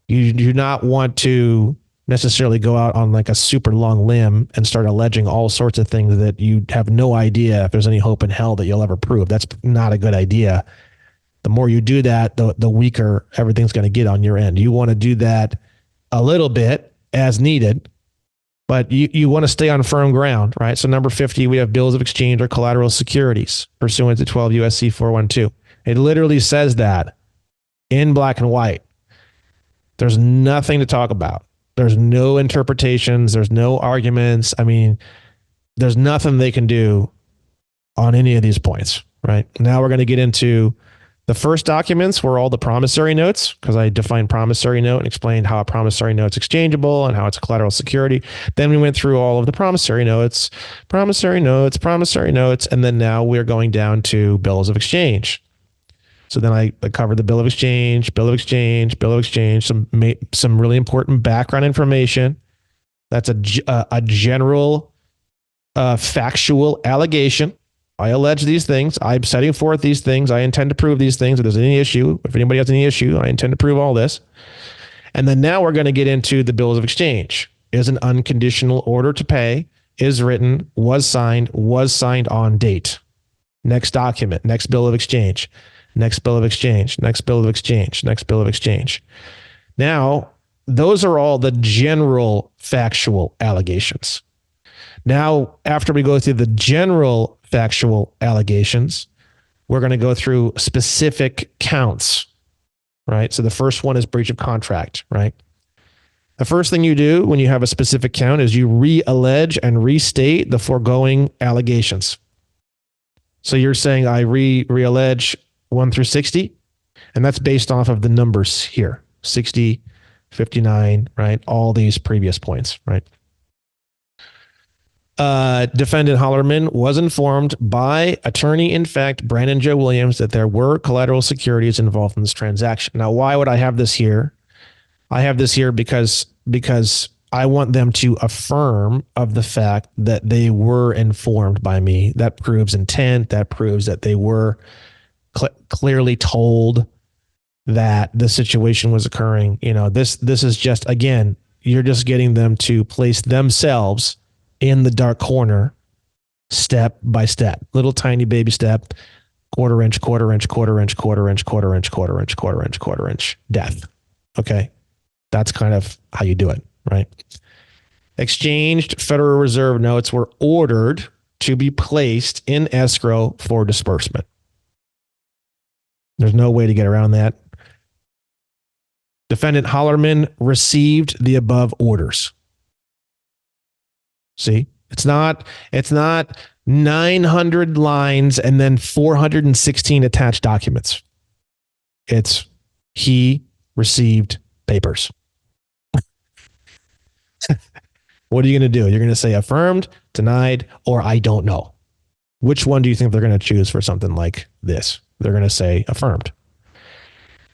You do not want to necessarily go out on like a super long limb and start alleging all sorts of things that you have no idea if there's any hope in hell that you'll ever prove. That's not a good idea. The more you do that, the weaker everything's going to get on your end. You want to do that a little bit as needed, but you want to stay on firm ground, right? So number 50, we have bills of exchange or collateral securities pursuant to 12 USC 412. It literally says that in black and white. There's nothing to talk about. There's no interpretations. There's no arguments. I mean, there's nothing they can do on any of these points, right? Now we're going to get into the first documents were all the promissory notes, because I defined promissory note and explained how a promissory note's exchangeable and how it's a collateral security. Then we went through all of the promissory notes, and then now we're going down to bills of exchange. So then I covered the bill of exchange, some really important background information. That's a general factual allegation. I allege these things. I'm setting forth these things. I intend to prove these things. If there's any issue, if anybody has any issue, I intend to prove all this. And then now we're going to get into the bills of exchange. Is an unconditional order to pay, is written, was signed on date. Next document, next bill of exchange, next bill of exchange, next bill of exchange, next bill of exchange. Now, those are all the general factual allegations. Now, after we go through the general factual allegations, we're going to go through specific counts, right? So the first one is breach of contract, right? The first thing you do when you have a specific count is you re-allege and restate the foregoing allegations. So you're saying I re-allege 1 through 60, and that's based off of the numbers here, 60, 59, right? All these previous points, right? Defendant Hollerman was informed by attorney, in fact, Brandon Joe Williams, that there were collateral securities involved in this transaction. Now, why would I have this here? I have this here because I want them to affirm of the fact that they were informed by me. That proves intent. That proves that they were clearly told that the situation was occurring. This is just, again, you're just getting them to place themselves in the dark corner step by step, little tiny baby step, quarter inch, quarter inch, quarter inch, quarter inch, quarter inch, quarter inch, quarter inch, quarter inch, death. Okay. That's kind of how you do it, right? Exchanged Federal Reserve notes were ordered to be placed in escrow for disbursement. There's no way to get around that. Defendant Hollerman received the above orders. See, it's not 900 lines and then 416 attached documents. It's he received papers. What are you going to do? You're going to say affirmed, denied, or I don't know. Which one do you think they're going to choose for something like this? They're going to say affirmed.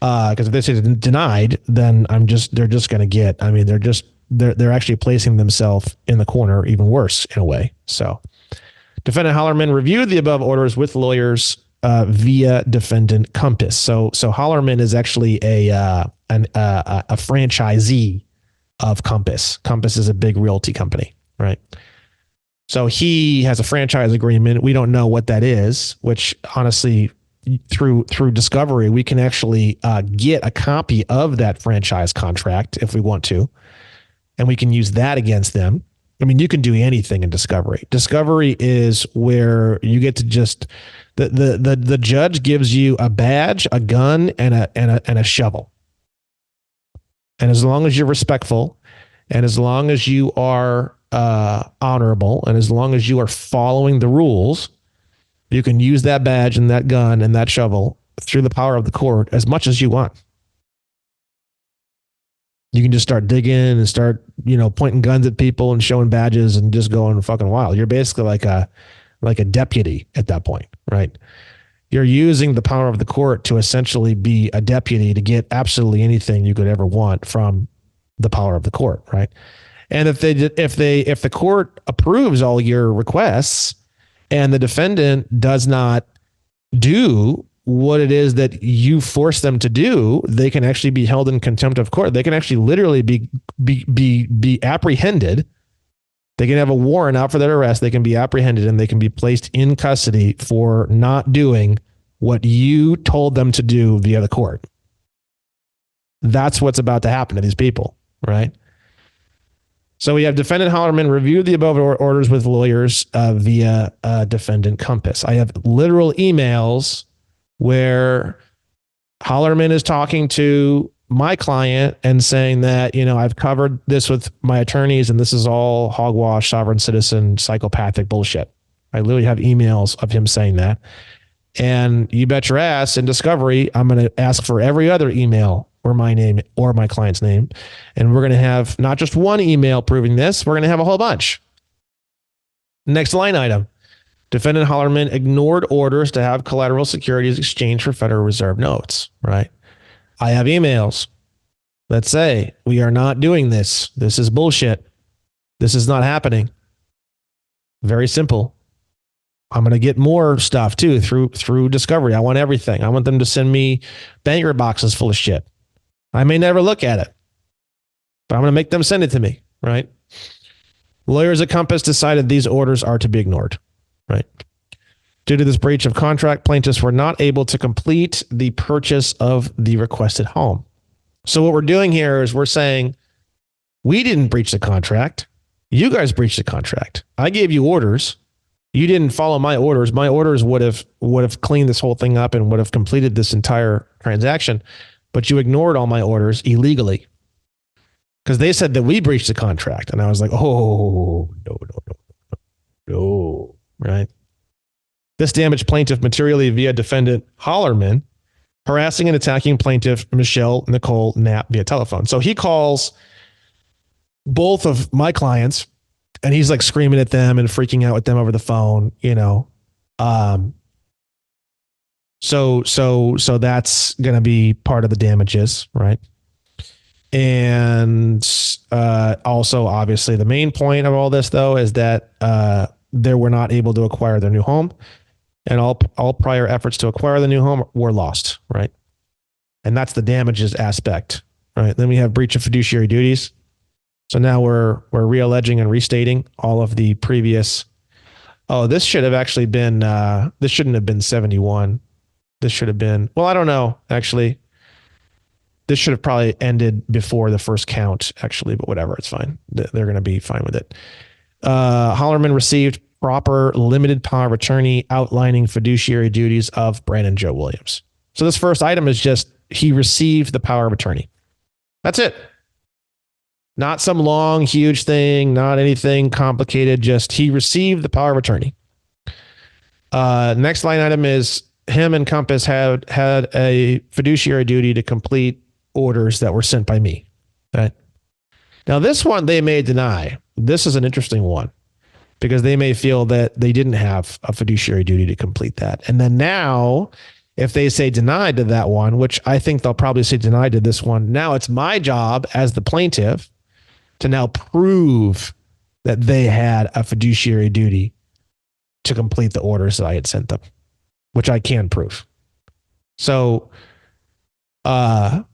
Because if they say denied, then they're just going to get, I mean, they're actually placing themselves in the corner even worse in a way. So defendant Hollerman reviewed the above orders with lawyers via defendant Compass. So Hollerman is actually a franchisee of Compass. Compass is a big realty company, right? So he has a franchise agreement. We don't know what that is, which honestly, through discovery, we can actually get a copy of that franchise contract if we want to, and we can use that against them. I mean, you can do anything in discovery. Discovery is where you get to just the judge gives you a badge, a gun, and a shovel. And as long as you're respectful, and as long as you are honorable, and as long as you are following the rules, you can use that badge and that gun and that shovel through the power of the court as much as you want. You can just start digging and start, pointing guns at people and showing badges and just going fucking wild. You're basically like a deputy at that point, right? You're using the power of the court to essentially be a deputy to get absolutely anything you could ever want from the power of the court, right? And if the court approves all your requests and the defendant does not do what it is that you force them to do, they can actually be held in contempt of court. They can actually literally be apprehended. They can have a warrant out for their arrest. They can be apprehended and they can be placed in custody for not doing what you told them to do via the court. That's what's about to happen to these people, right? So we have defendant Hollerman reviewed the above orders with lawyers via defendant Compass. I have literal emails where Hollerman is talking to my client and saying that, I've covered this with my attorneys and this is all hogwash, sovereign citizen, psychopathic bullshit. I literally have emails of him saying that. And you bet your ass in discovery, I'm going to ask for every other email or my name or my client's name. And we're going to have not just one email proving this, we're going to have a whole bunch. Next line item. Defendant Hollerman ignored orders to have collateral securities exchanged for Federal Reserve notes, right? I have emails that say, we are not doing this. This is bullshit. This is not happening. Very simple. I'm going to get more stuff too through discovery. I want everything. I want them to send me banker boxes full of shit. I may never look at it, but I'm going to make them send it to me, right? Lawyers at Compass decided these orders are to be ignored, right? Due to this breach of contract, plaintiffs were not able to complete the purchase of the requested home. So what we're doing here is we're saying, we didn't breach the contract. You guys breached the contract. I gave you orders. You didn't follow my orders. My orders would have cleaned this whole thing up and would have completed this entire transaction. But you ignored all my orders illegally because they said that we breached the contract. And I was like, oh, no, right? This damaged plaintiff materially via defendant Hollerman, harassing and attacking plaintiff Michelle Nicole Knapp via telephone. So he calls both of my clients and he's like screaming at them and freaking out with them over the phone, So that's going to be part of the damages, right? And also, obviously, the main point of all this, though, is that they were not able to acquire their new home, and all prior efforts to acquire the new home were lost, right? And that's the damages aspect, right? Then we have breach of fiduciary duties. So now we're realleging and restating all of the previous Oh, this should have actually been, this shouldn't have been 71. This should have been, well, I don't know, actually. This should have probably ended before the first count, actually, but whatever, it's fine. They're going to be fine with it. Hollerman received proper limited power of attorney outlining fiduciary duties of Brandon Joe Williams. So this first item is just he received the power of attorney. That's it. Not some long, huge thing, not anything complicated, just he received the power of attorney. Next line item is him and Compass had a fiduciary duty to complete orders that were sent by me. Okay. Now, this one they may deny. This is an interesting one because they may feel that they didn't have a fiduciary duty to complete that. And then now, if they say denied to that one, which I think they'll probably say denied to this one, now it's my job as the plaintiff to now prove that they had a fiduciary duty to complete the orders that I had sent them, which I can prove. So, I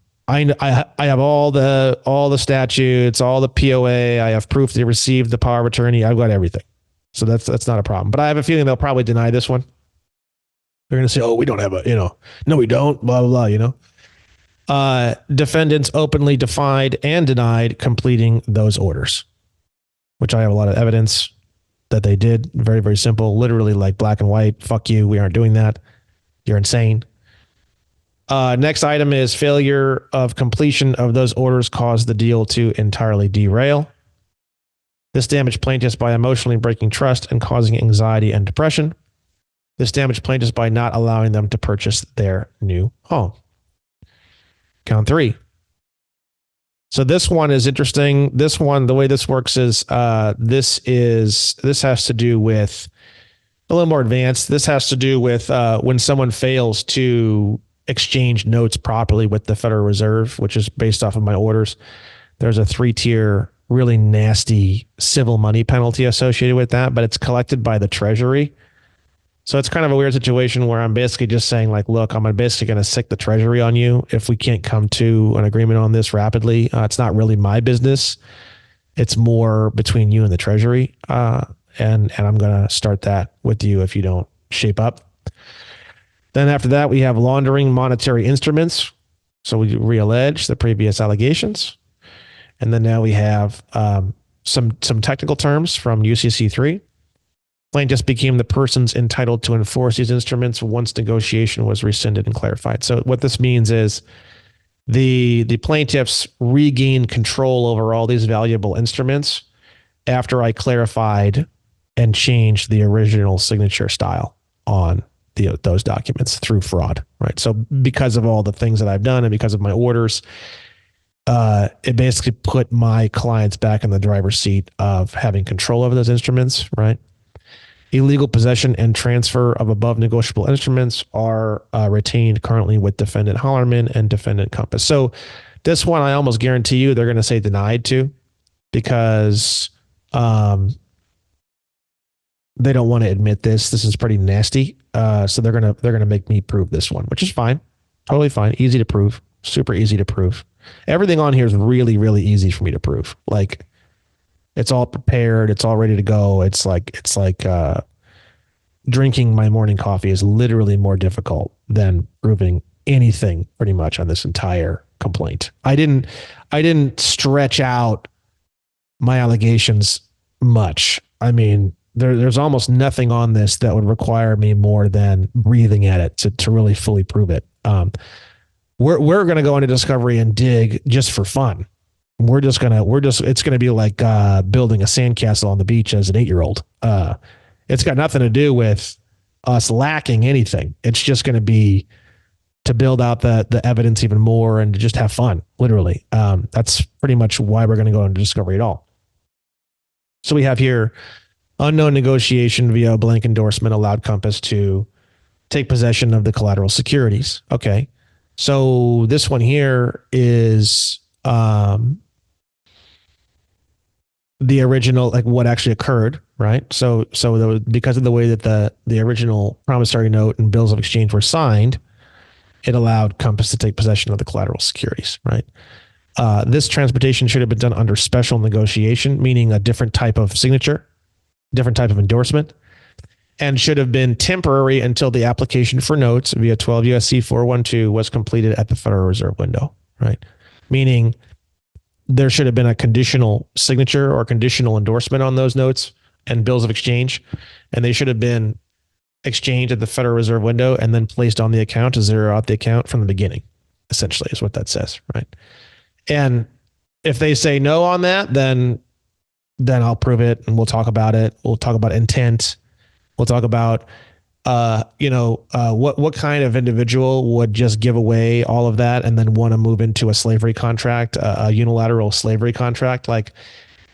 have all the statutes, all the POA. I have proof they received the power of attorney. I've got everything. So that's not a problem. But I have a feeling they'll probably deny this one. They're going to say, oh, we don't have no, we don't, blah, blah, blah, defendants openly defied and denied completing those orders, which I have a lot of evidence that they did. Very, very simple, literally like black and white. Fuck you. We aren't doing that. You're insane. Next item is failure of completion of those orders caused the deal to entirely derail. This damaged plaintiffs by emotionally breaking trust and causing anxiety and depression. This damaged plaintiffs by not allowing them to purchase their new home. Count 3. So this one is interesting. This one, the way this works is this has to do with a little more advanced. This has to do with when someone fails to exchange notes properly with the Federal Reserve, which is based off of my orders. There's a 3-tier, really nasty civil money penalty associated with that, but it's collected by the Treasury. So it's kind of a weird situation where I'm basically just saying like, look, I'm basically going to sick the Treasury on you if we can't come to an agreement on this rapidly. It's not really my business. It's more between you and the Treasury. And I'm going to start that with you if you don't shape up. Then after that, we have laundering monetary instruments. So we reallege the previous allegations. And then now we have some technical terms from UCC 3. Plaintiffs became the persons entitled to enforce these instruments once negotiation was rescinded and clarified. So what this means is the plaintiffs regained control over all these valuable instruments after I clarified and changed the original signature style on those documents through fraud, right? So because of all the things that I've done and because of my orders, it basically put my clients back in the driver's seat of having control over those instruments, right? Illegal possession and transfer of above negotiable instruments are retained currently with defendant Hollerman and defendant Compass. So this one, I almost guarantee you they're going to say denied to because they don't want to admit this. This is pretty nasty. So they're gonna make me prove this one, which is fine, totally fine, easy to prove, super easy to prove. Everything on here is really, really easy for me to prove. Like it's all prepared, it's all ready to go. It's like drinking my morning coffee is literally more difficult than proving anything pretty much on this entire complaint. I didn't stretch out my allegations much. I mean, there's almost nothing on this that would require me more than breathing at it to really fully prove it. We're going to go into discovery and dig just for fun. It's going to be like building a sandcastle on the beach as an 8-year-old. It's got nothing to do with us lacking anything. It's just going to be to build out the evidence even more and to just have fun, literally. That's pretty much why we're going to go into discovery at all. So we have here unknown negotiation via a blank endorsement allowed Compass to take possession of the collateral securities. Okay. So this one here is the original, like what actually occurred, right? So because of the way that the original promissory note and bills of exchange were signed, it allowed Compass to take possession of the collateral securities, right? This transportation should have been done under special negotiation, meaning a different type of signature, different type of endorsement. and should have been temporary until the application for notes via 12 USC 412 was completed at the Federal Reserve window, right? Meaning there should have been a conditional signature or conditional endorsement on those notes and bills of exchange, and they should have been exchanged at the Federal Reserve window and then placed on the account to zero out the account from the beginning, essentially is what that says, right? And if they say no on that, then I'll prove it and we'll talk about it. We'll talk about intent. We'll talk about, what kind of individual would just give away all of that and then want to move into a slavery contract, a unilateral slavery contract. Like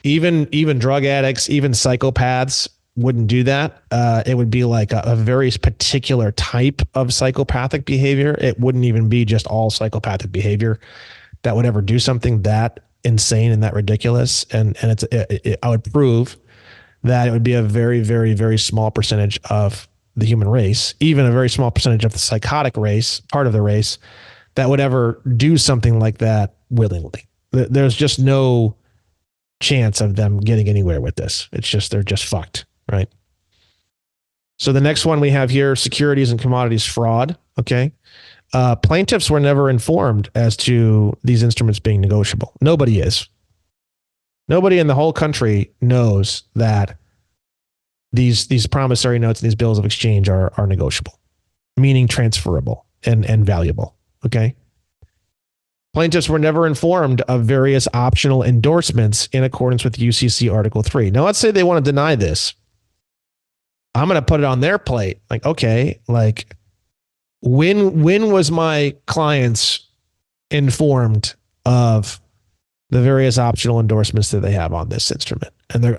even drug addicts, even psychopaths wouldn't do that. It would be like a very particular type of psychopathic behavior. It wouldn't even be just all psychopathic behavior that would ever do something that insane and that ridiculous. And I would prove that it would be a very, very, very small percentage of the human race, even a very small percentage of the psychotic race, part of the race, that would ever do something like that willingly. There's just no chance of them getting anywhere with this. It's just, they're just fucked, right? So the next one we have here, securities and commodities fraud. Okay. Plaintiffs were never informed as to these instruments being negotiable. Nobody is. Nobody in the whole country knows that these promissory notes and these bills of exchange are negotiable, meaning transferable and valuable. Okay. Plaintiffs were never informed of various optional endorsements in accordance with UCC Article 3. Now, let's say they want to deny this. I'm going to put it on their plate. Like, okay, like when was my clients informed of the various optional endorsements that they have on this instrument? And they're,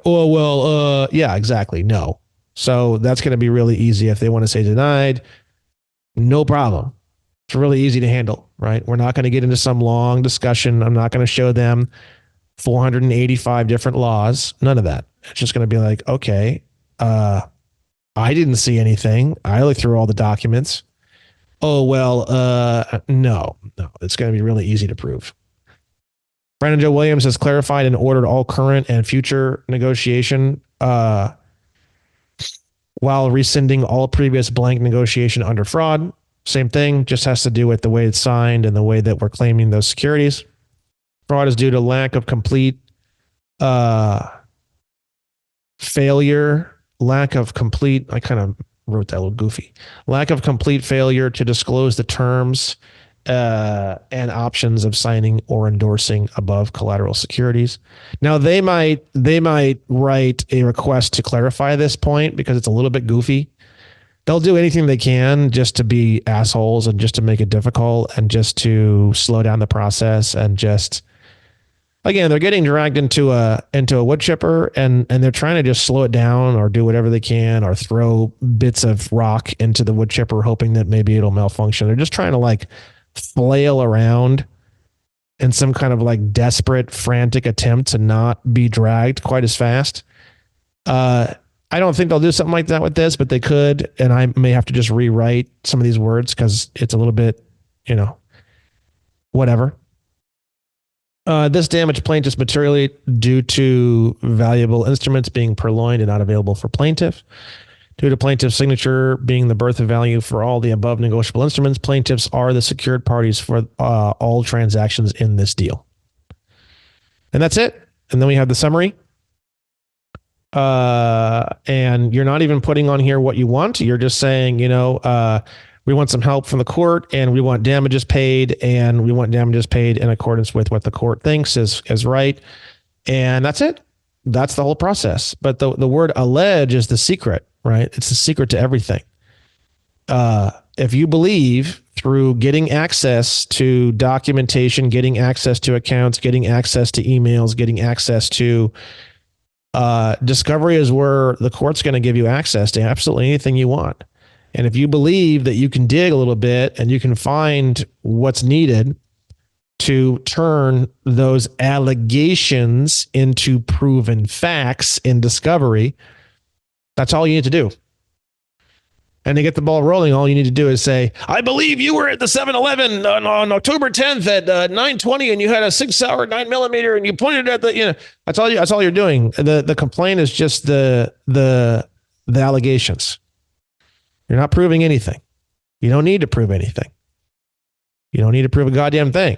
yeah, exactly. No. So that's going to be really easy. If they want to say denied, no problem. It's really easy to handle, right? We're not going to get into some long discussion. I'm not going to show them 485 different laws. None of that. It's just going to be like, okay, I didn't see anything. I looked through all the documents. No. It's going to be really easy to prove. Brandon Joe Williams has clarified and ordered all current and future negotiation while rescinding all previous blank negotiation under fraud. Same thing, just has to do with the way it's signed and the way that we're claiming those securities. Fraud is due to lack of complete failure, I kind of wrote that a little goofy. Lack of complete failure to disclose the terms and options of signing or endorsing above collateral securities. Now they might write a request to clarify this point because it's a little bit goofy. They'll do anything they can just to be assholes and just to make it difficult and just to slow down the process and just, again, they're getting dragged into a wood chipper and they're trying to just slow it down or do whatever they can or throw bits of rock into the wood chipper hoping that maybe it'll malfunction. They're just trying to like flail around in some kind of like desperate, frantic attempt to not be dragged quite as fast. I don't think they'll do something like that with this, but they could, and I may have to just rewrite some of these words because it's a little bit, whatever. This damage plaintiffs materially due to valuable instruments being purloined and not available for plaintiff. Due to plaintiff's signature being the birth of value for all the above negotiable instruments, plaintiffs are the secured parties for all transactions in this deal. And that's it. And then we have the summary. And you're not even putting on here what you want. You're just saying, we want some help from the court and we want damages paid and we want damages paid in accordance with what the court thinks is right. And that's it. That's the whole process. But the word allege is the secret, right? It's the secret to everything. If you believe through getting access to documentation, getting access to accounts, getting access to emails, getting access to discovery is where the court's going to give you access to absolutely anything you want. And if you believe that you can dig a little bit and you can find what's needed to turn those allegations into proven facts in discovery, that's all you need to do. And to get the ball rolling, all you need to do is say, I believe you were at the 7-Eleven on October 10th at 9:20 and you had a 6-hour 9mm and you pointed at the, that's all you're doing. The complaint is just the allegations. You're not proving anything. You don't need to prove anything. You don't need to prove a goddamn thing.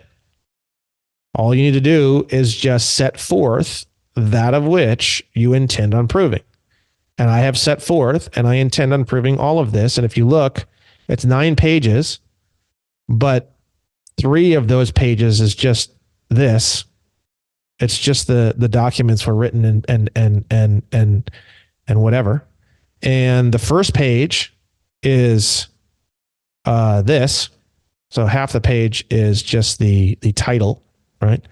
All you need to do is just set forth that of which you intend on proving. And I have set forth, and I intend on proving all of this. And if you look, it's 9 pages, but 3 of those pages is just this. It's just the documents were written and whatever. And the first page is this. So half the page is just the title, right?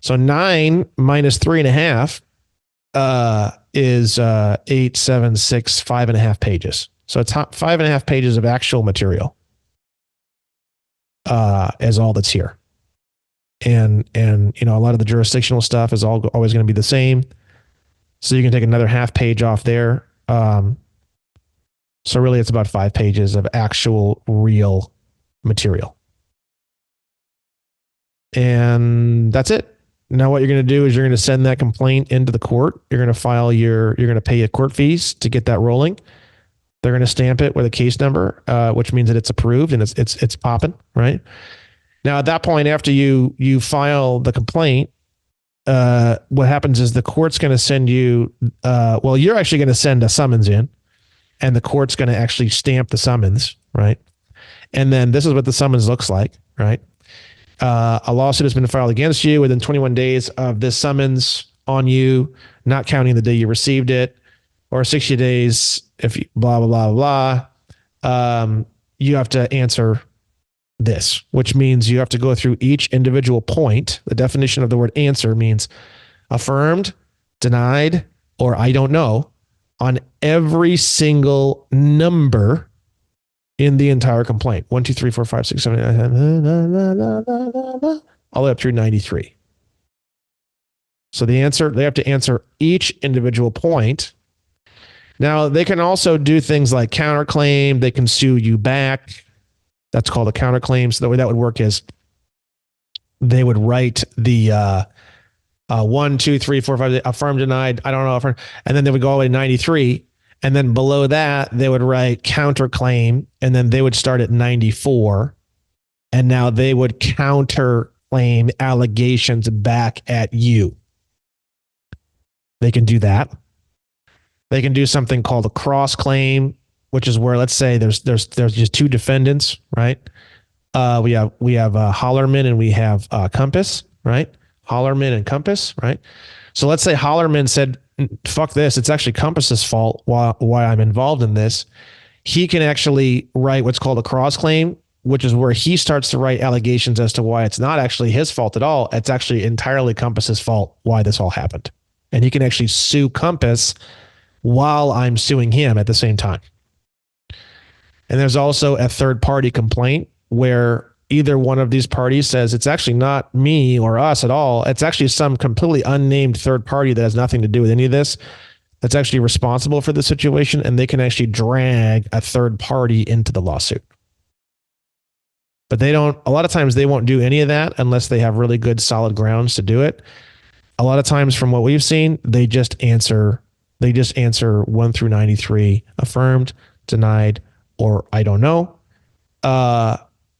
So 9 minus 3.5 is 8, 7, 6, 5.5 pages. So it's 5.5 pages of actual material as all that's here. And you know, a lot of the jurisdictional stuff is always going to be the same. So you can take another half page off there. So really it's about 5 pages of actual real material. And that's it. Now what you're going to do is you're going to send that complaint into the court. You're going to you're going to pay your court fees to get that rolling. They're going to stamp it with a case number, which means that it's approved and it's popping, right? Now at that point, after you file the complaint, what happens is the court's going to send you, you're actually going to send a summons in, and the court's going to actually stamp the summons, right? And then this is what the summons looks like, right? A lawsuit has been filed against you within 21 days of this summons on you, not counting the day you received it, or 60 days if you blah, blah, blah, blah. You have to answer this, which means you have to go through each individual point. The definition of the word answer means affirmed, denied, or I don't know on every single number in the entire complaint. 1, 2, 3, 4, 5, 6, 7, 8, 9, all the way up through 93. So they have to answer each individual point. Now they can also do things like counterclaim. They can sue you back. That's called a counterclaim. So the way that would work is they would write the 1, 2, 3, 4, 5, affirmed, denied, I don't know, affirmed, and then they would go all the way to 93. And then below that, they would write counterclaim, and then they would start at 94. And now they would counterclaim allegations back at you. They can do that. They can do something called a cross claim, which is where, let's say there's just 2 defendants, right? We have Hollerman and we have Compass, right? Hollerman and Compass, right? So let's say Hollerman said, fuck this, it's actually Compass's fault why I'm involved in this. He can actually write what's called a cross claim, which is where he starts to write allegations as to why it's not actually his fault at all. It's actually entirely Compass's fault why this all happened. And he can actually sue Compass while I'm suing him at the same time. And there's also a third party complaint where either one of these parties says it's actually not me or us at all. It's actually some completely unnamed third party that has nothing to do with any of this that's actually responsible for the situation, and they can actually drag a third party into the lawsuit. But a lot of times they won't do any of that unless they have really good solid grounds to do it. A lot of times from what we've seen, they just answer 1 through 93, affirmed, denied, or I don't know.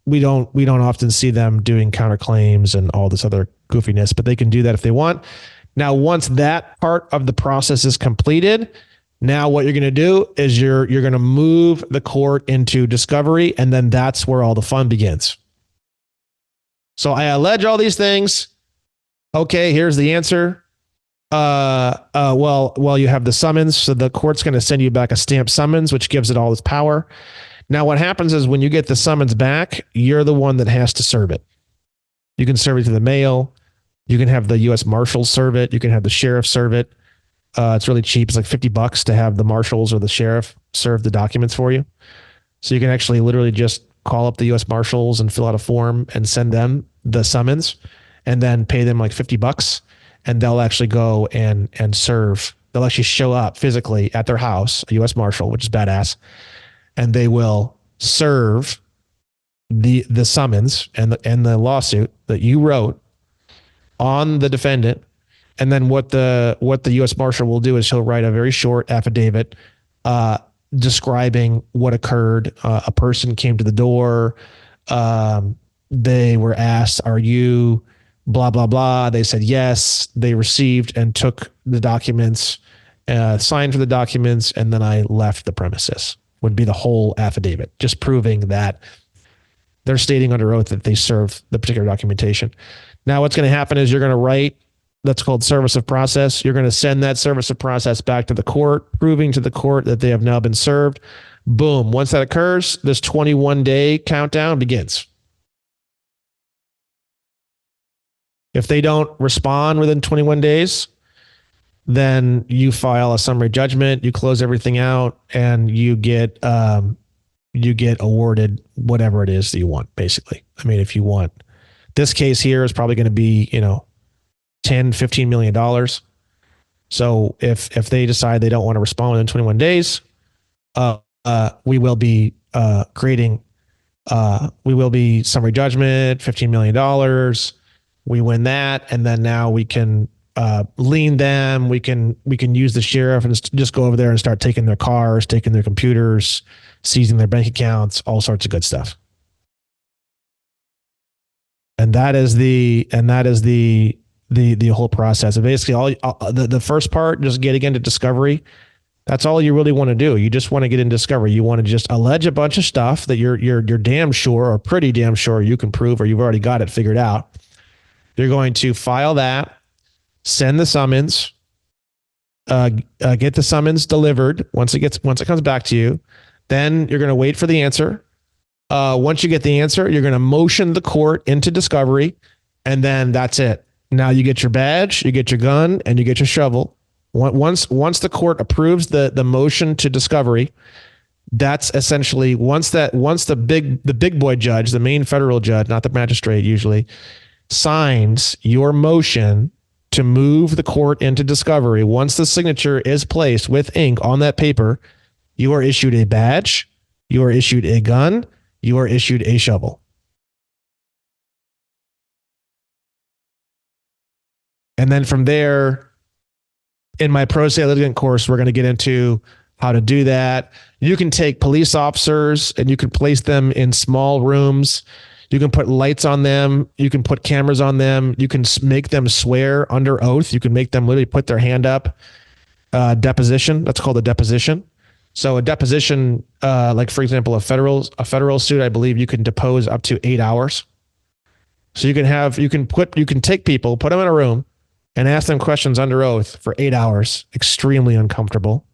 We don't often see them doing counterclaims and all this other goofiness, but they can do that if they want. Now, once that part of the process is completed, now what you're going to do is you're going to move the court into discovery, and then that's where all the fun begins. So I allege all these things. Okay, here's the answer. Well, you have the summons, so the court's going to send you back a stamped summons, which gives it all its power. Now, what happens is when you get the summons back, you're the one that has to serve it. You can serve it through the mail. You can have the U.S. Marshals serve it. You can have the sheriff serve it. It's really cheap. It's like $50 to have the marshals or the sheriff serve the documents for you. So you can actually literally just call up the U.S. Marshals and fill out a form and send them the summons, and then pay them like $50, and they'll actually go and serve. They'll actually show up physically at their house, a U.S. Marshal, which is badass, and they will serve the summons and the lawsuit that you wrote on the defendant. And then what the U.S. Marshal will do is he'll write a very short affidavit describing what occurred. A person came to the door. They were asked, "Are you blah, blah, blah?" They said yes. They received and took the documents, signed for the documents, and then I left the premises. Would be the whole affidavit, just proving that they're stating under oath that they serve the particular documentation. Now, what's going to happen is you're going to write, that's called service of process. You're going to send that service of process back to the court, proving to the court that they have now been served. Boom. Once that occurs, this 21-day countdown begins. If they don't respond within 21 days, then you file a summary judgment, you close everything out, and you get awarded whatever it is that you want, basically. I mean, if you want, this case here is probably going to be, $10, $15 million. So if they decide they don't want to respond within 21 days, we will be summary judgment, $15 million. We win that, and then now we can lien them. We can use the sheriff and just go over there and start taking their cars, taking their computers, seizing their bank accounts, all sorts of good stuff. And that is the whole process. And basically, the first part, just getting into discovery. That's all you really want to do. You just want to get in discovery. You want to just allege a bunch of stuff that you're damn sure, or pretty damn sure, you can prove, or you've already got it figured out. You're going to file that, send the summons, get the summons delivered once it comes back to you. Then you're going to wait for the answer. Once you get the answer, you're going to motion the court into discovery, and then that's it. Now you get your badge, you get your gun, and you get your shovel. Once the court approves the motion to discovery, that's essentially once the big boy judge, the main federal judge, not the magistrate usually, signs your motion to move the court into discovery. Once the signature is placed with ink on that paper, you are issued a badge, you are issued a gun, you are issued a shovel. And then from there, in my pro se litigant course, we're going to get into how to do that. You can take police officers and you can place them in small rooms. You can put lights on them. You can put cameras on them. You can make them swear under oath. You can make them literally put their hand up. Deposition. That's called a deposition. So a deposition, like for example, a federal suit, I believe you can depose up to 8 hours. So you can take people, put them in a room, and ask them questions under oath for 8 hours. Extremely uncomfortable.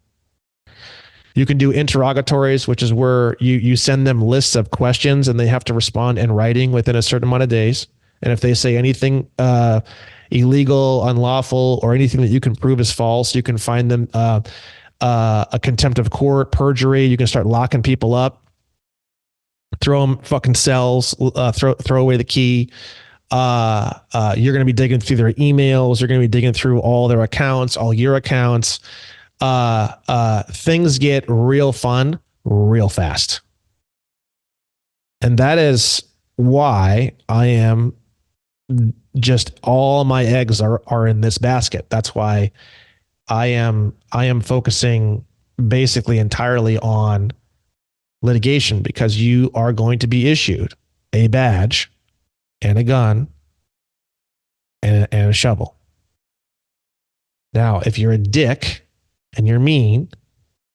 You can do interrogatories, which is where you send them lists of questions and they have to respond in writing within a certain amount of days. And if they say anything illegal, unlawful, or anything that you can prove is false, you can find them a contempt of court, perjury. You can start locking people up, throw them fucking cells, throw away the key. You're going to be digging through their emails. You're going to be digging through all their accounts, all your accounts. Things get real fun real fast. And that is why I am just, all my eggs are in this basket. That's why I am focusing basically entirely on litigation, because you are going to be issued a badge and a gun and a shovel. Now, if you're a dick and you're mean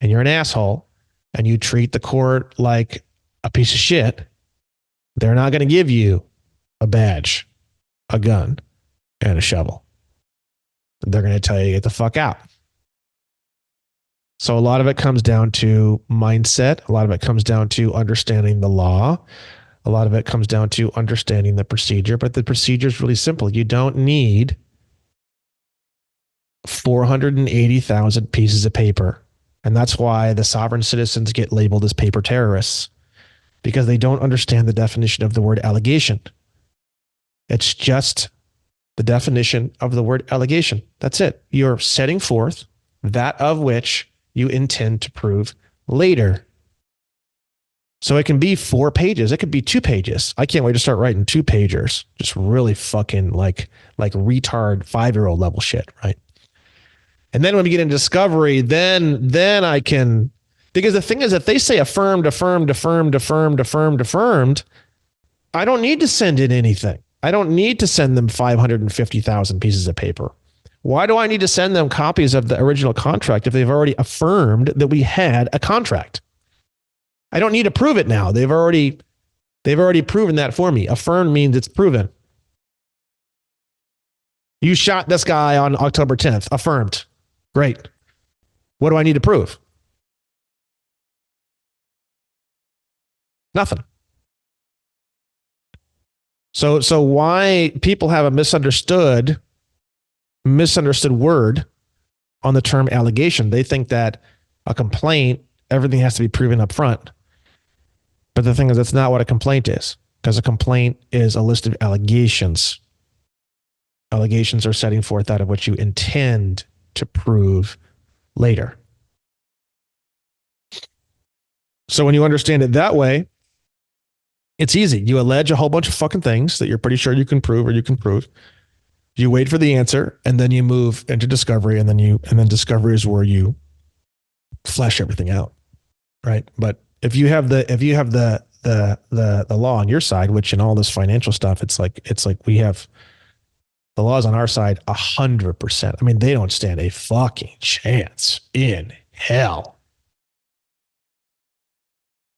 and you're an asshole and you treat the court like a piece of shit, they're not going to give you a badge, a gun, and a shovel. They're going to tell you to get the fuck out. So a lot of it comes down to mindset. A lot of it comes down to understanding the law. A lot of it comes down to understanding the procedure, but the procedure is really simple. You don't need 480,000 pieces of paper. And that's why the sovereign citizens get labeled as paper terrorists, because they don't understand the definition of the word allegation. It's just the definition of the word allegation. That's it. You're setting forth that of which you intend to prove later. So it can be 4 pages. It could be 2 pages. I can't wait to start writing 2-pagers. Just really fucking like retard 5-year-old level shit, right? And then when we get into discovery, then I can Because the thing is, if they say affirmed, affirmed, affirmed, affirmed, affirmed, affirmed, I don't need to send in anything. I don't need to send them 550,000 pieces of paper. Why do I need to send them copies of the original contract if they've already affirmed that we had a contract? I don't need to prove it now. They've already proven that for me. Affirmed means it's proven. You shot this guy on October 10th. Affirmed. Great. What do I need to prove? Nothing. So why people have a misunderstood word on the term allegation? They think that a complaint, everything has to be proven up front. But the thing is, that's not what a complaint is, because a complaint is a list of allegations. Allegations are setting forth out of what you intend to prove later. So when you understand it that way, it's easy. You allege a whole bunch of fucking things that you're pretty sure you can prove or you can prove. You wait for the answer, and then you move into discovery, and then discovery is where you flesh everything out, right? But if you have the law on your side, which in all this financial stuff, it's like we have the laws on our side 100%. I mean, they don't stand a fucking chance in hell.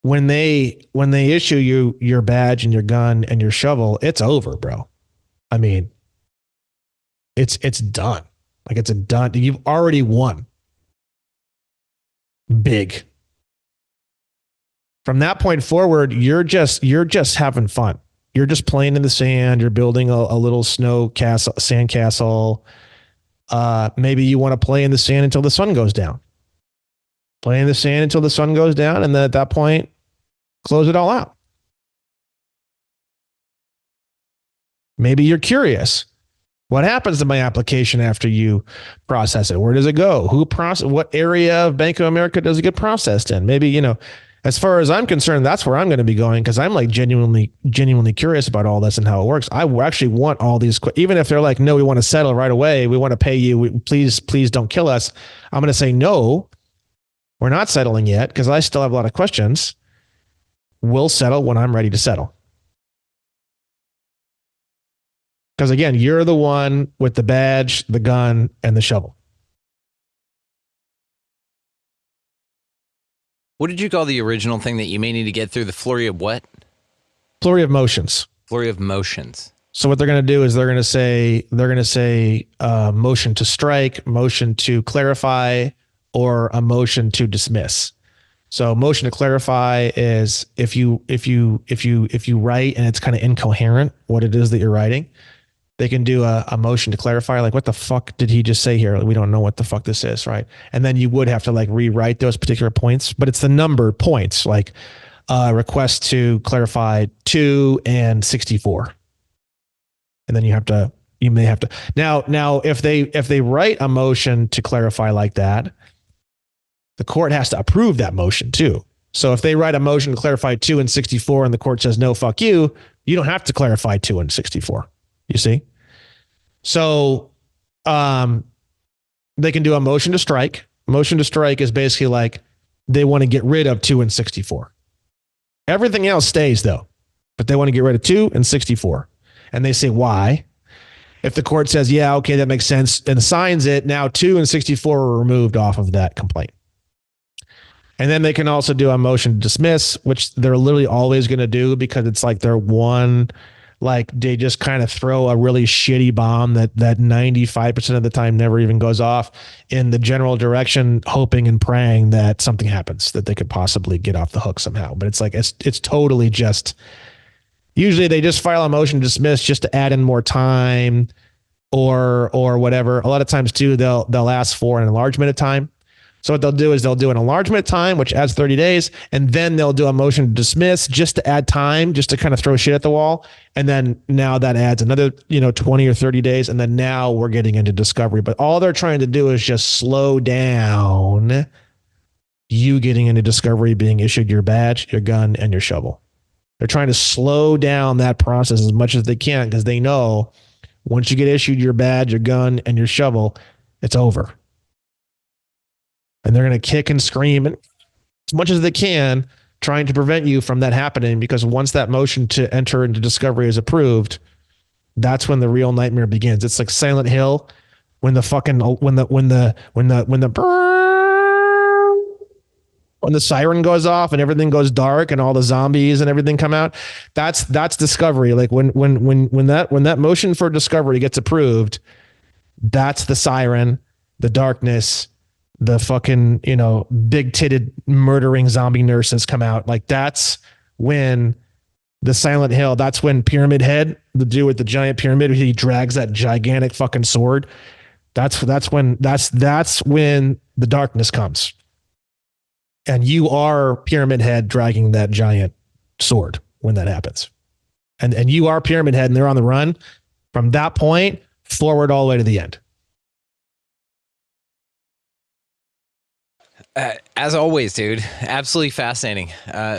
When they issue you your badge and your gun and your shovel, it's over, bro. I mean, it's done. Like, it's a done. You've already won. Big. From that point forward, you're just having fun. You're just playing in the sand. You're building a little sand castle. Maybe you want to play in the sand until the sun goes down. Play in the sand until the sun goes down, and then at that point, close it all out. Maybe you're curious. What happens to my application after you process it? Where does it go? What area of Bank of America does it get processed in? Maybe, as far as I'm concerned, that's where I'm going to be going, because I'm like genuinely curious about all this and how it works. I actually want all these, even if they're like, no, we want to settle right away. We want to pay you. Please don't kill us. I'm going to say, no, we're not settling yet, because I still have a lot of questions. We'll settle when I'm ready to settle. Because again, you're the one with the badge, the gun, and the shovel. What did you call the original thing that you may need to get through? The flurry of what? Flurry of motions. Flurry of motions. So what they're going to do is they're going to say motion to strike, motion to clarify, or a motion to dismiss. So motion to clarify is if you write and it's kind of incoherent what it is that you're writing, they can do a motion to clarify, like, what the fuck did he just say here? We don't know what the fuck this is, right? And then you would have to like rewrite those particular points, but it's the number points, like request to clarify 2 and 64. And then you may have to now if they write a motion to clarify like that, the court has to approve that motion too. So if they write a motion to clarify 2 and 64 and the court says, no, fuck you, you don't have to clarify 2 and 64. You see? So they can do a motion to strike. Motion to strike is basically like they want to get rid of 2 and 64. Everything else stays though, but they want to get rid of 2 and 64. And they say, why? If the court says, yeah, okay, that makes sense, and signs it, now 2 and 64 are removed off of that complaint. And then they can also do a motion to dismiss, which they're literally always going to do, because it's like they're one, like they just kind of throw a really shitty bomb that 95% of the time never even goes off in the general direction, hoping and praying that something happens, that they could possibly get off the hook somehow. But it's like, it's totally just, usually they just file a motion to dismiss just to add in more time or whatever. A lot of times too, they'll ask for an enlargement of time. So what they'll do is they'll do an enlargement of time, which adds 30 days. And then they'll do a motion to dismiss just to add time, just to kind of throw shit at the wall. And then now that adds another, 20 or 30 days. And then now we're getting into discovery. But all they're trying to do is just slow down you getting into discovery, being issued your badge, your gun, and your shovel. They're trying to slow down that process as much as they can, because they know once you get issued your badge, your gun, and your shovel, it's over. And they're going to kick and scream and as much as they can, trying to prevent you from that happening, because once that motion to enter into discovery is approved, that's when the real nightmare begins. It's like Silent Hill when the fucking when the siren goes off and everything goes dark and all the zombies and everything come out. That's discovery. Like when that motion for discovery gets approved, that's the siren, the darkness, the fucking, big titted murdering zombie nurses come out. Like that's when the Silent Hill, that's when Pyramid Head, the dude with the giant pyramid, he drags that gigantic fucking sword. That's when the darkness comes. And you are Pyramid Head dragging that giant sword when that happens. And you are Pyramid Head and they're on the run. From that point forward all the way to the end. As always, dude, absolutely fascinating,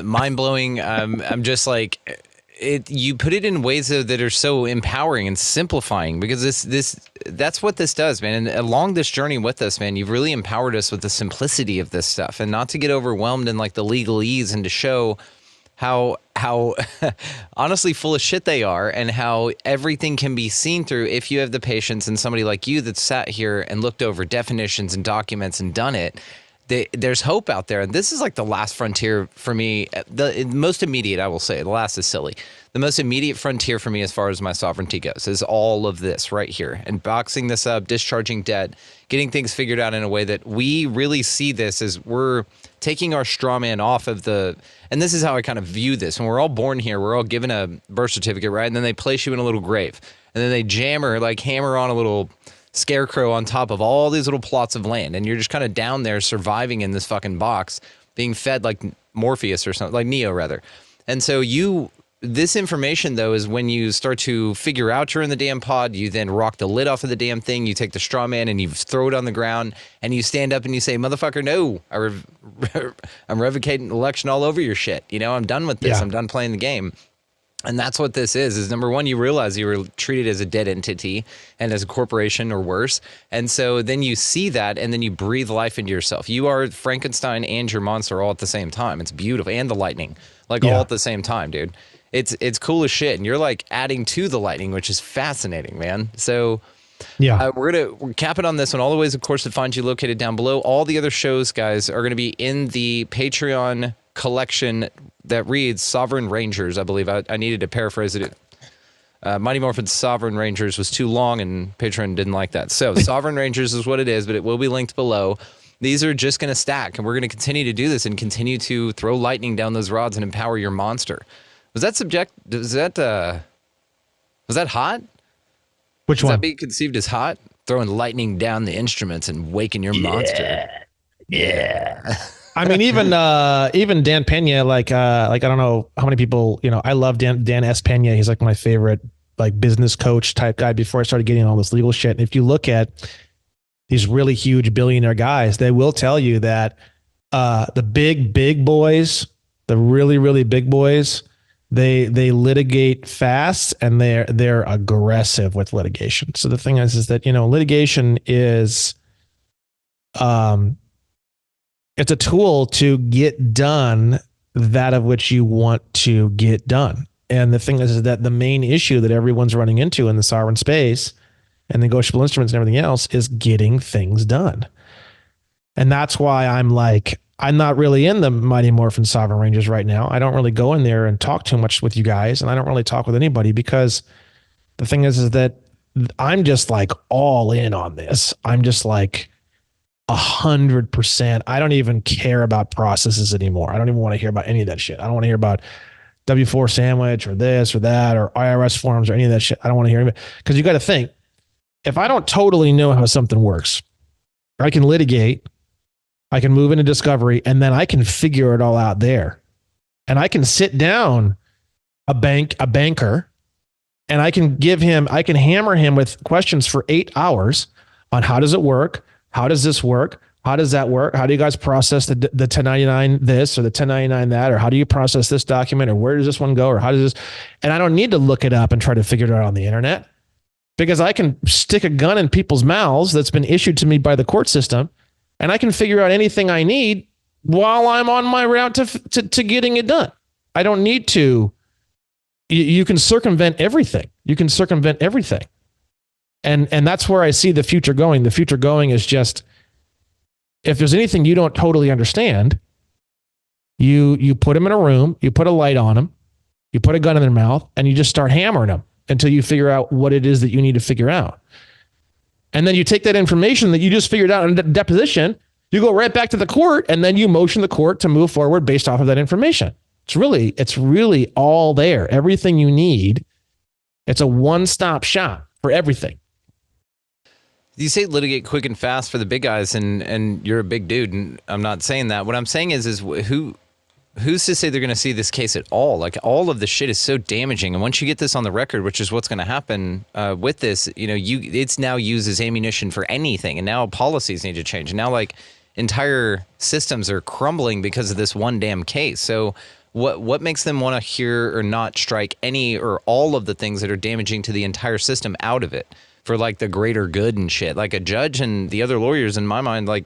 mind-blowing. I'm just like, you put it in ways that are so empowering and simplifying, because that's what this does, man. And along this journey with us, man, you've really empowered us with the simplicity of this stuff, and not to get overwhelmed in like the legalese, and to show how honestly full of shit they are, and how everything can be seen through if you have the patience, and somebody like you that sat here and looked over definitions and documents and done it. There's hope out there. And this is like the last frontier for me. The most immediate, I will say, the last is silly. The most immediate frontier for me as far as my sovereignty goes is all of this right here. And boxing this up, discharging debt, getting things figured out in a way that we really see this as we're taking our straw man off of and this is how I kind of view this. When we're all born here, we're all given a birth certificate, right? And then they place you in a little grave. And then they hammer on a little scarecrow on top of all these little plots of land, and you're just kind of down there surviving in this fucking box, being fed like Morpheus or something, like Neo rather. And so this information though is when you start to figure out you're in the damn pod, you then rock the lid off of the damn thing, you take the straw man and you throw it on the ground, and you stand up and you say, motherfucker, no, I'm revocating election all over your shit. I'm done with this. Yeah. I'm done playing the game. And that's what this is number one, you realize you were treated as a dead entity and as a corporation or worse. And so then you see that, and then you breathe life into yourself. You are Frankenstein and your monster all at the same time. It's beautiful. And the lightning, all at the same time, dude. It's cool as shit. And you're like adding to the lightning, which is fascinating, man. So yeah, we're cap it on this one. All the ways, of course, to find you located down below. All the other shows, guys, are going to be in the Patreon collection that reads Sovereign Rangers, I believe. I needed to paraphrase it. Mighty Morphin's Sovereign Rangers was too long, and Patreon didn't like that. So Sovereign Rangers is what it is, but it will be linked below. These are just going to stack, and we're going to continue to do this and continue to throw lightning down those rods and empower your monster. Was that hot? Which one? Does that be conceived as hot? Throwing lightning down the instruments and waking your monster. Yeah. I mean, even Dan Pena, like I don't know how many people, I love Dan S. Pena. He's like my favorite, like business coach type guy before I started getting all this legal shit. And if you look at these really huge billionaire guys, they will tell you that the big boys, the really, really big boys, they litigate fast, and they're aggressive with litigation. So the thing is that, litigation is, it's a tool to get done that of which you want to get done. And the thing is that the main issue that everyone's running into in the sovereign space and negotiable instruments and everything else is getting things done. And that's why I'm not really in the Mighty Morphin Sovereign Rangers right now. I don't really go in there and talk too much with you guys, and I don't really talk with anybody, because the thing is that I'm just like all in on this. I'm just like 100%. I don't even care about processes anymore. I don't even want to hear about any of that shit. I don't want to hear about W4 sandwich or this or that or IRS forms or any of that shit. I don't want to hear it, because you got to think, if I don't totally know how something works, I can litigate, I can move into discovery, and then I can figure it all out there. And I can sit down a banker, and I can hammer him with questions for 8 hours on how does it work? How does this work? How does that work? How do you guys process the 1099 this or the 1099 that? Or how do you process this document? Or where does this one go? Or how does this? And I don't need to look it up and try to figure it out on the internet, because I can stick a gun in people's mouths that's been issued to me by the court system, and I can figure out anything I need while I'm on my route to getting it done. I don't need to. You can circumvent everything. And that's where I see the future going. The future going is just, if there's anything you don't totally understand, you put them in a room, you put a light on them, you put a gun in their mouth, and you just start hammering them until you figure out what it is that you need to figure out. And then you take that information that you just figured out in a deposition, you go right back to the court, and then you motion the court to move forward based off of that information. It's really all there. Everything you need. It's a one-stop shop for everything. You say litigate quick and fast for the big guys, and you're a big dude, and I'm not saying that. What I'm saying is who's to say they're going to see this case at all? Like, all of the shit is so damaging, and once you get this on the record, which is what's going to happen with this, it's now used as ammunition for anything, and now policies need to change. And now, like, entire systems are crumbling because of this one damn case. So what makes them want to hear or not strike any or all of the things that are damaging to the entire system out of it for, like, the greater good and shit? Like, a judge and the other lawyers, in my mind, like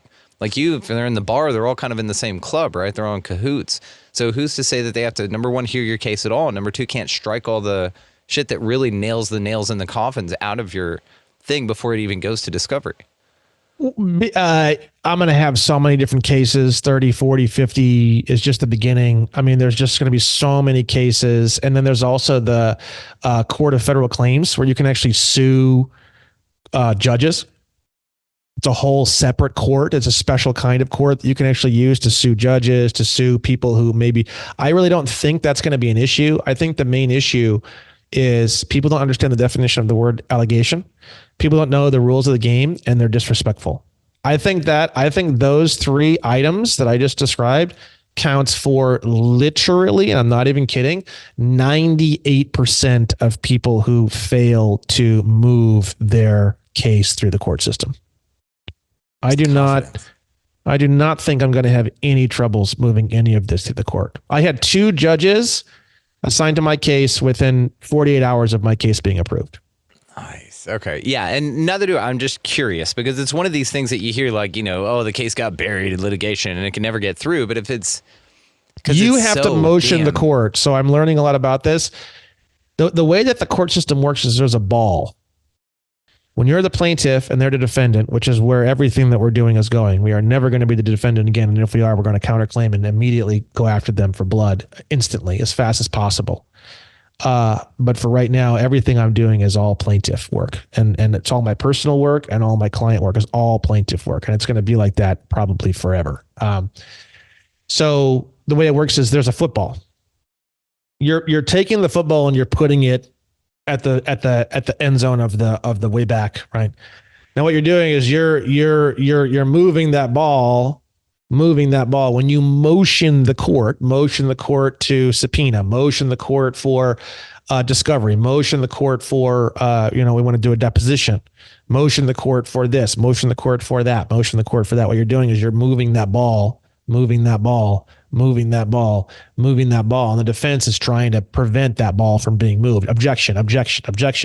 you, if they're in the bar, they're all kind of in the same club, right? They're all in cahoots. So who's to say that they have to, number one, hear your case at all, and number two, can't strike all the shit that really nails the nails in the coffins out of your thing before it even goes to discovery? I'm going to have so many different cases. 30, 40, 50 is just the beginning. I mean, there's just going to be so many cases. And then there's also the Court of Federal Claims, where you can actually sue judges. It's a whole separate court. It's a special kind of court that you can actually use to sue judges, to sue people who maybe, I really don't think that's going to be an issue. I think the main issue is people don't understand the definition of the word allegation. People don't know the rules of the game, and they're disrespectful. I think those three items that I just described counts for literally, and I'm not even kidding, 98% of people who fail to move their case through the court system. I do not think I'm going to have any troubles moving any of this to the court. I had 2 judges assigned to my case within 48 hours of my case being approved. Nice. Okay. Yeah. And neither do I. I'm just curious, because it's one of these things that you hear, like, oh, the case got buried in litigation and it can never get through. But if it's, you have to motion the court. So I'm learning a lot about this. The way that the court system works is there's a ball. When you're the plaintiff and they're the defendant, which is where everything that we're doing is going, we are never going to be the defendant again. And if we are, we're going to counterclaim and immediately go after them for blood instantly, as fast as possible. But for right now, everything I'm doing is all plaintiff work, and it's all my personal work, and all my client work is all plaintiff work. And it's going to be like that probably forever. So the way it works is there's a football. You're taking the football and you're putting it at the end zone of the way back, right? Now what you're doing is you're moving that ball. When you motion the court to subpoena, motion the court for discovery, motion the court for we want to do a deposition, motion the court for this, motion the court for that, motion the court for that. What you're doing is you're moving that ball. And the defense is trying to prevent that ball from being moved. Objection.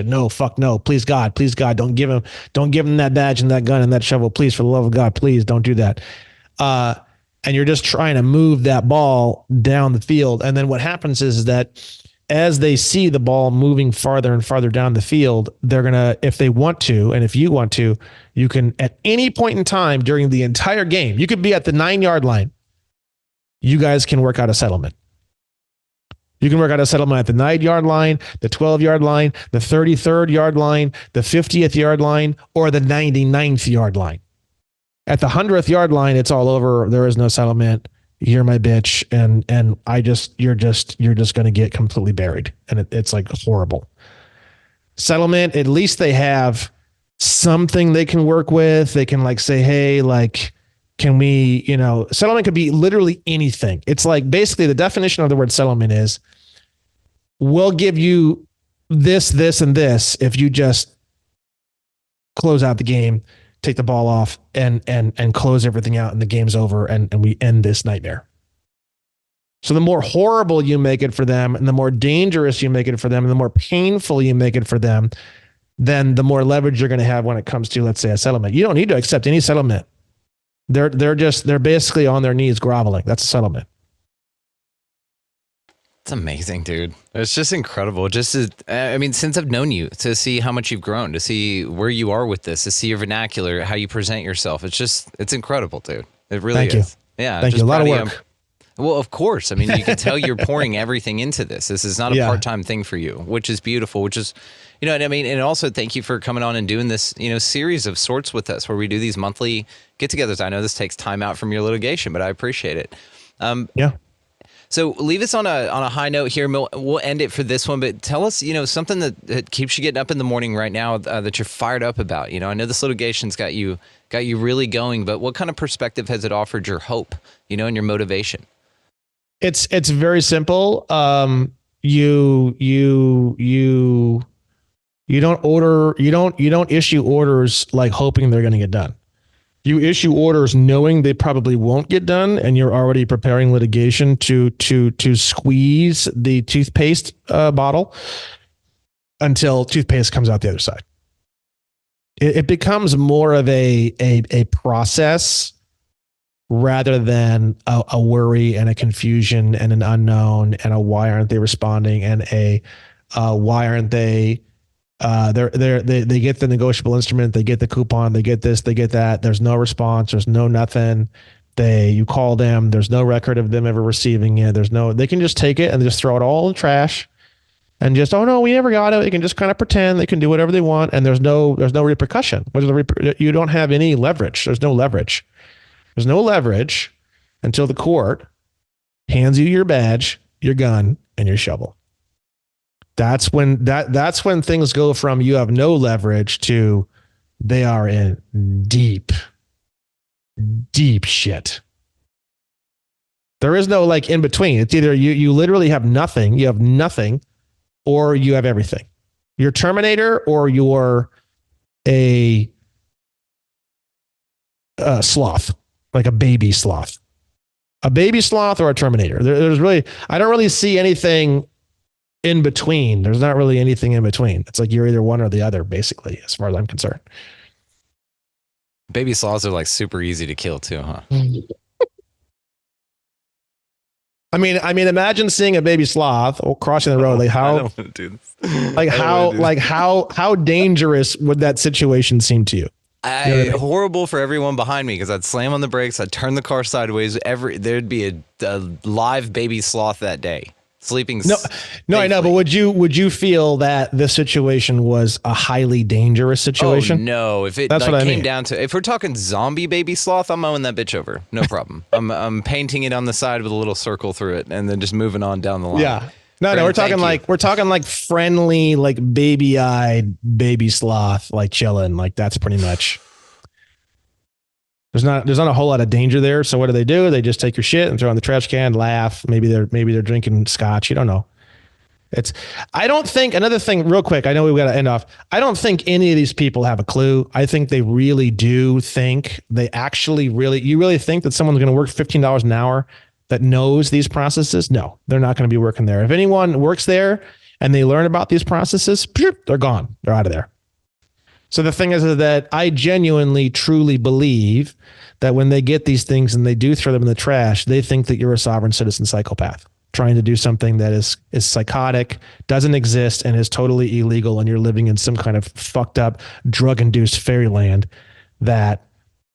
No, fuck no. Please God, don't give him that badge and that gun and that shovel. Please, for the love of God, please don't do that. And you're just trying to move that ball down the field. And then what happens is that as they see the ball moving farther and farther down the field, they're going to, if they want to, and if you want to, you can, at any point in time during the entire game, you could be at the 9-yard line. You guys can work out a settlement. You can work out a settlement at the 9-yard line, the 12-yard line, the 33rd yard line, the 50th yard line, or the 99th yard line. At the 100th yard line, it's all over. There is no settlement. You're my bitch, and you're just going to get completely buried, and it's like horrible. Settlement, at least they have something they can work with. They can like say, hey, like, can we, settlement could be literally anything. It's like basically the definition of the word settlement is, we'll give you this, this, and this if you just close out the game, take the ball off, and close everything out, and the game's over, and we end this nightmare. So the more horrible you make it for them, and the more dangerous you make it for them, and the more painful you make it for them, then the more leverage you're going to have when it comes to, let's say, a settlement. You don't need to accept any settlement. They're basically on their knees groveling. That's a settlement. It's amazing, dude. It's just incredible. Since I've known you, to see how much you've grown, to see where you are with this, to see your vernacular, how you present yourself. It's incredible, dude. It really is. Yeah. Thank you. A lot of work. Well, of course. I mean, you can tell you're pouring everything into this. This is not a part-time thing for you, which is beautiful, which is, you know what I mean? And also thank you for coming on and doing this, series of sorts with us where we do these monthly get-togethers. I know this takes time out from your litigation, but I appreciate it. Yeah. So leave us on a high note here. We'll end it for this one, but tell us, something that keeps you getting up in the morning right now that you're fired up about. I know this litigation's got you really going, but what kind of perspective has it offered your hope, and your motivation? It's very simple. You don't issue orders like hoping they're going to get done. You issue orders knowing they probably won't get done, and you're already preparing litigation to squeeze the toothpaste bottle until toothpaste comes out the other side. It becomes more of a process rather than a worry and a confusion and an unknown and a why aren't they responding and a why aren't they. They get the negotiable instrument, they get the coupon, they get this, they get that. There's no response. There's no nothing. You call them. There's no record of them ever receiving it. They can just take it and just throw it all in the trash and just, oh no, we never got it. They can just kind of pretend they can do whatever they want. And there's no repercussion. You don't have any leverage. There's no leverage. There's no leverage until the court hands you your badge, your gun, and your shovel. That's when things go from you have no leverage to they are in deep shit. There is no like in between. It's either you literally have nothing, or you have everything. You're Terminator or you're a sloth, like a baby sloth. A baby sloth or a Terminator. I don't really see anything in between. There's not really anything in between. It's like you're either one or the other, basically, as far as I'm concerned. Baby sloths are like super easy to kill too, huh? I mean, imagine seeing a baby sloth crossing the road. Like how, I don't want to do this. How dangerous would that situation seem to you? Horrible for everyone behind me because I'd slam on the brakes, I'd turn the car sideways. There'd be a live baby sloth that day. Sleeping. No, I know, but would you feel that the situation was a highly dangerous situation? Oh, no, if it came down to, if we're talking zombie baby sloth, I'm mowing that bitch over, no problem. I'm painting it on the side with a little circle through it, and then just moving on down the line. Yeah, no, we're talking like friendly, like baby-eyed baby sloth, like chilling, like that's pretty much. There's not a whole lot of danger there. So what do? They just take your shit and throw it in the trash can, laugh. Maybe they're drinking scotch. You don't know. I don't think, another thing real quick, I know we've got to end off. I don't think any of these people have a clue. I think they really do think you really think that someone's going to work $15 an hour that knows these processes? No, they're not going to be working there. If anyone works there and they learn about these processes, they're gone. They're out of there. So the thing is that I genuinely, truly believe that when they get these things and they do throw them in the trash, they think that you're a sovereign citizen psychopath trying to do something that is psychotic, doesn't exist, and is totally illegal, and you're living in some kind of fucked up, drug-induced fairyland that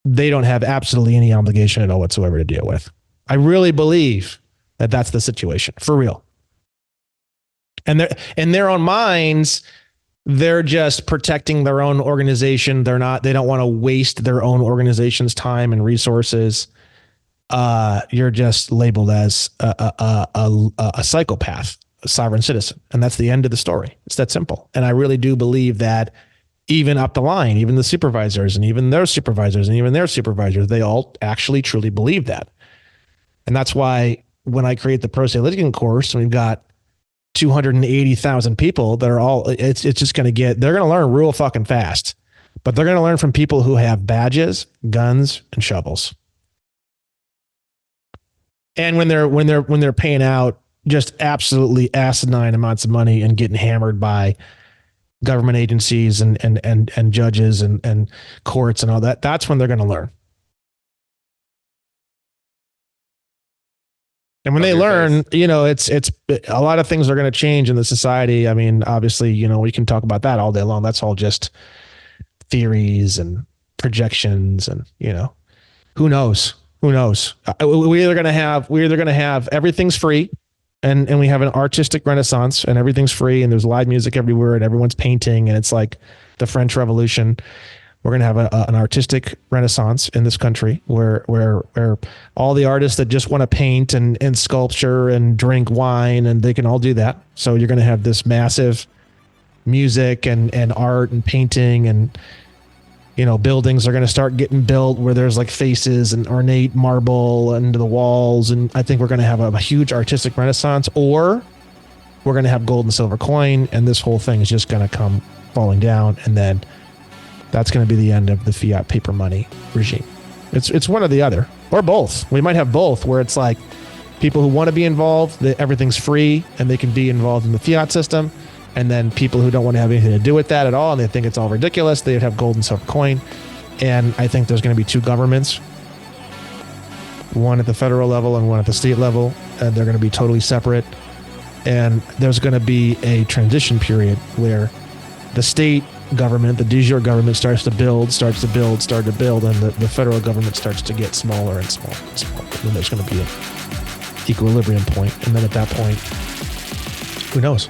they don't have absolutely any obligation at all whatsoever to deal with. I really believe that that's the situation, for real. And in their own minds, they're just protecting their own organization. They don't want to waste their own organization's time and resources. You're just labeled as a psychopath, a sovereign citizen. And that's the end of the story. It's that simple. And I really do believe that even up the line, even the supervisors and even their supervisors and even their supervisors, they all actually truly believe that. And that's why when I create the pro se litigant course, we've got 280,000 people that are all, it's just going to they're going to learn real fucking fast, but they're going to learn from people who have badges, guns, and shovels. And when they're paying out just absolutely asinine amounts of money and getting hammered by government agencies and judges and courts and all that, that's when they're going to learn. And when they learn, it's a lot of things are going to change in the society. I mean, obviously, we can talk about that all day long. That's all just theories and projections, and who knows? We're either going to have everything's free, and we have an artistic renaissance, and everything's free, and there's live music everywhere, and everyone's painting, and it's like the French Revolution. We're going to have an artistic renaissance in this country where all the artists that just want to paint and sculpture and drink wine, and they can all do that. So you're going to have this massive music and art and painting, and buildings are going to start getting built where there's like faces and ornate marble into the walls. And I think we're going to have a huge artistic renaissance, or we're going to have gold and silver coin, and this whole thing is just going to come falling down, and then that's going to be the end of the fiat paper money regime. It's one or the other, or both. We might have both, where it's like people who want to be involved, that everything's free and they can be involved in the fiat system, and then people who don't want to have anything to do with that at all, and they think it's all ridiculous, they'd have gold and silver coin. And I think there's going to be two governments, one at the federal level and one at the state level, and they're going to be totally separate. And there's going to be a transition period where the state government, the de jure government, starts to build, and the federal government starts to get smaller and smaller and smaller. And then there's going to be an equilibrium point, and then at that point, who knows?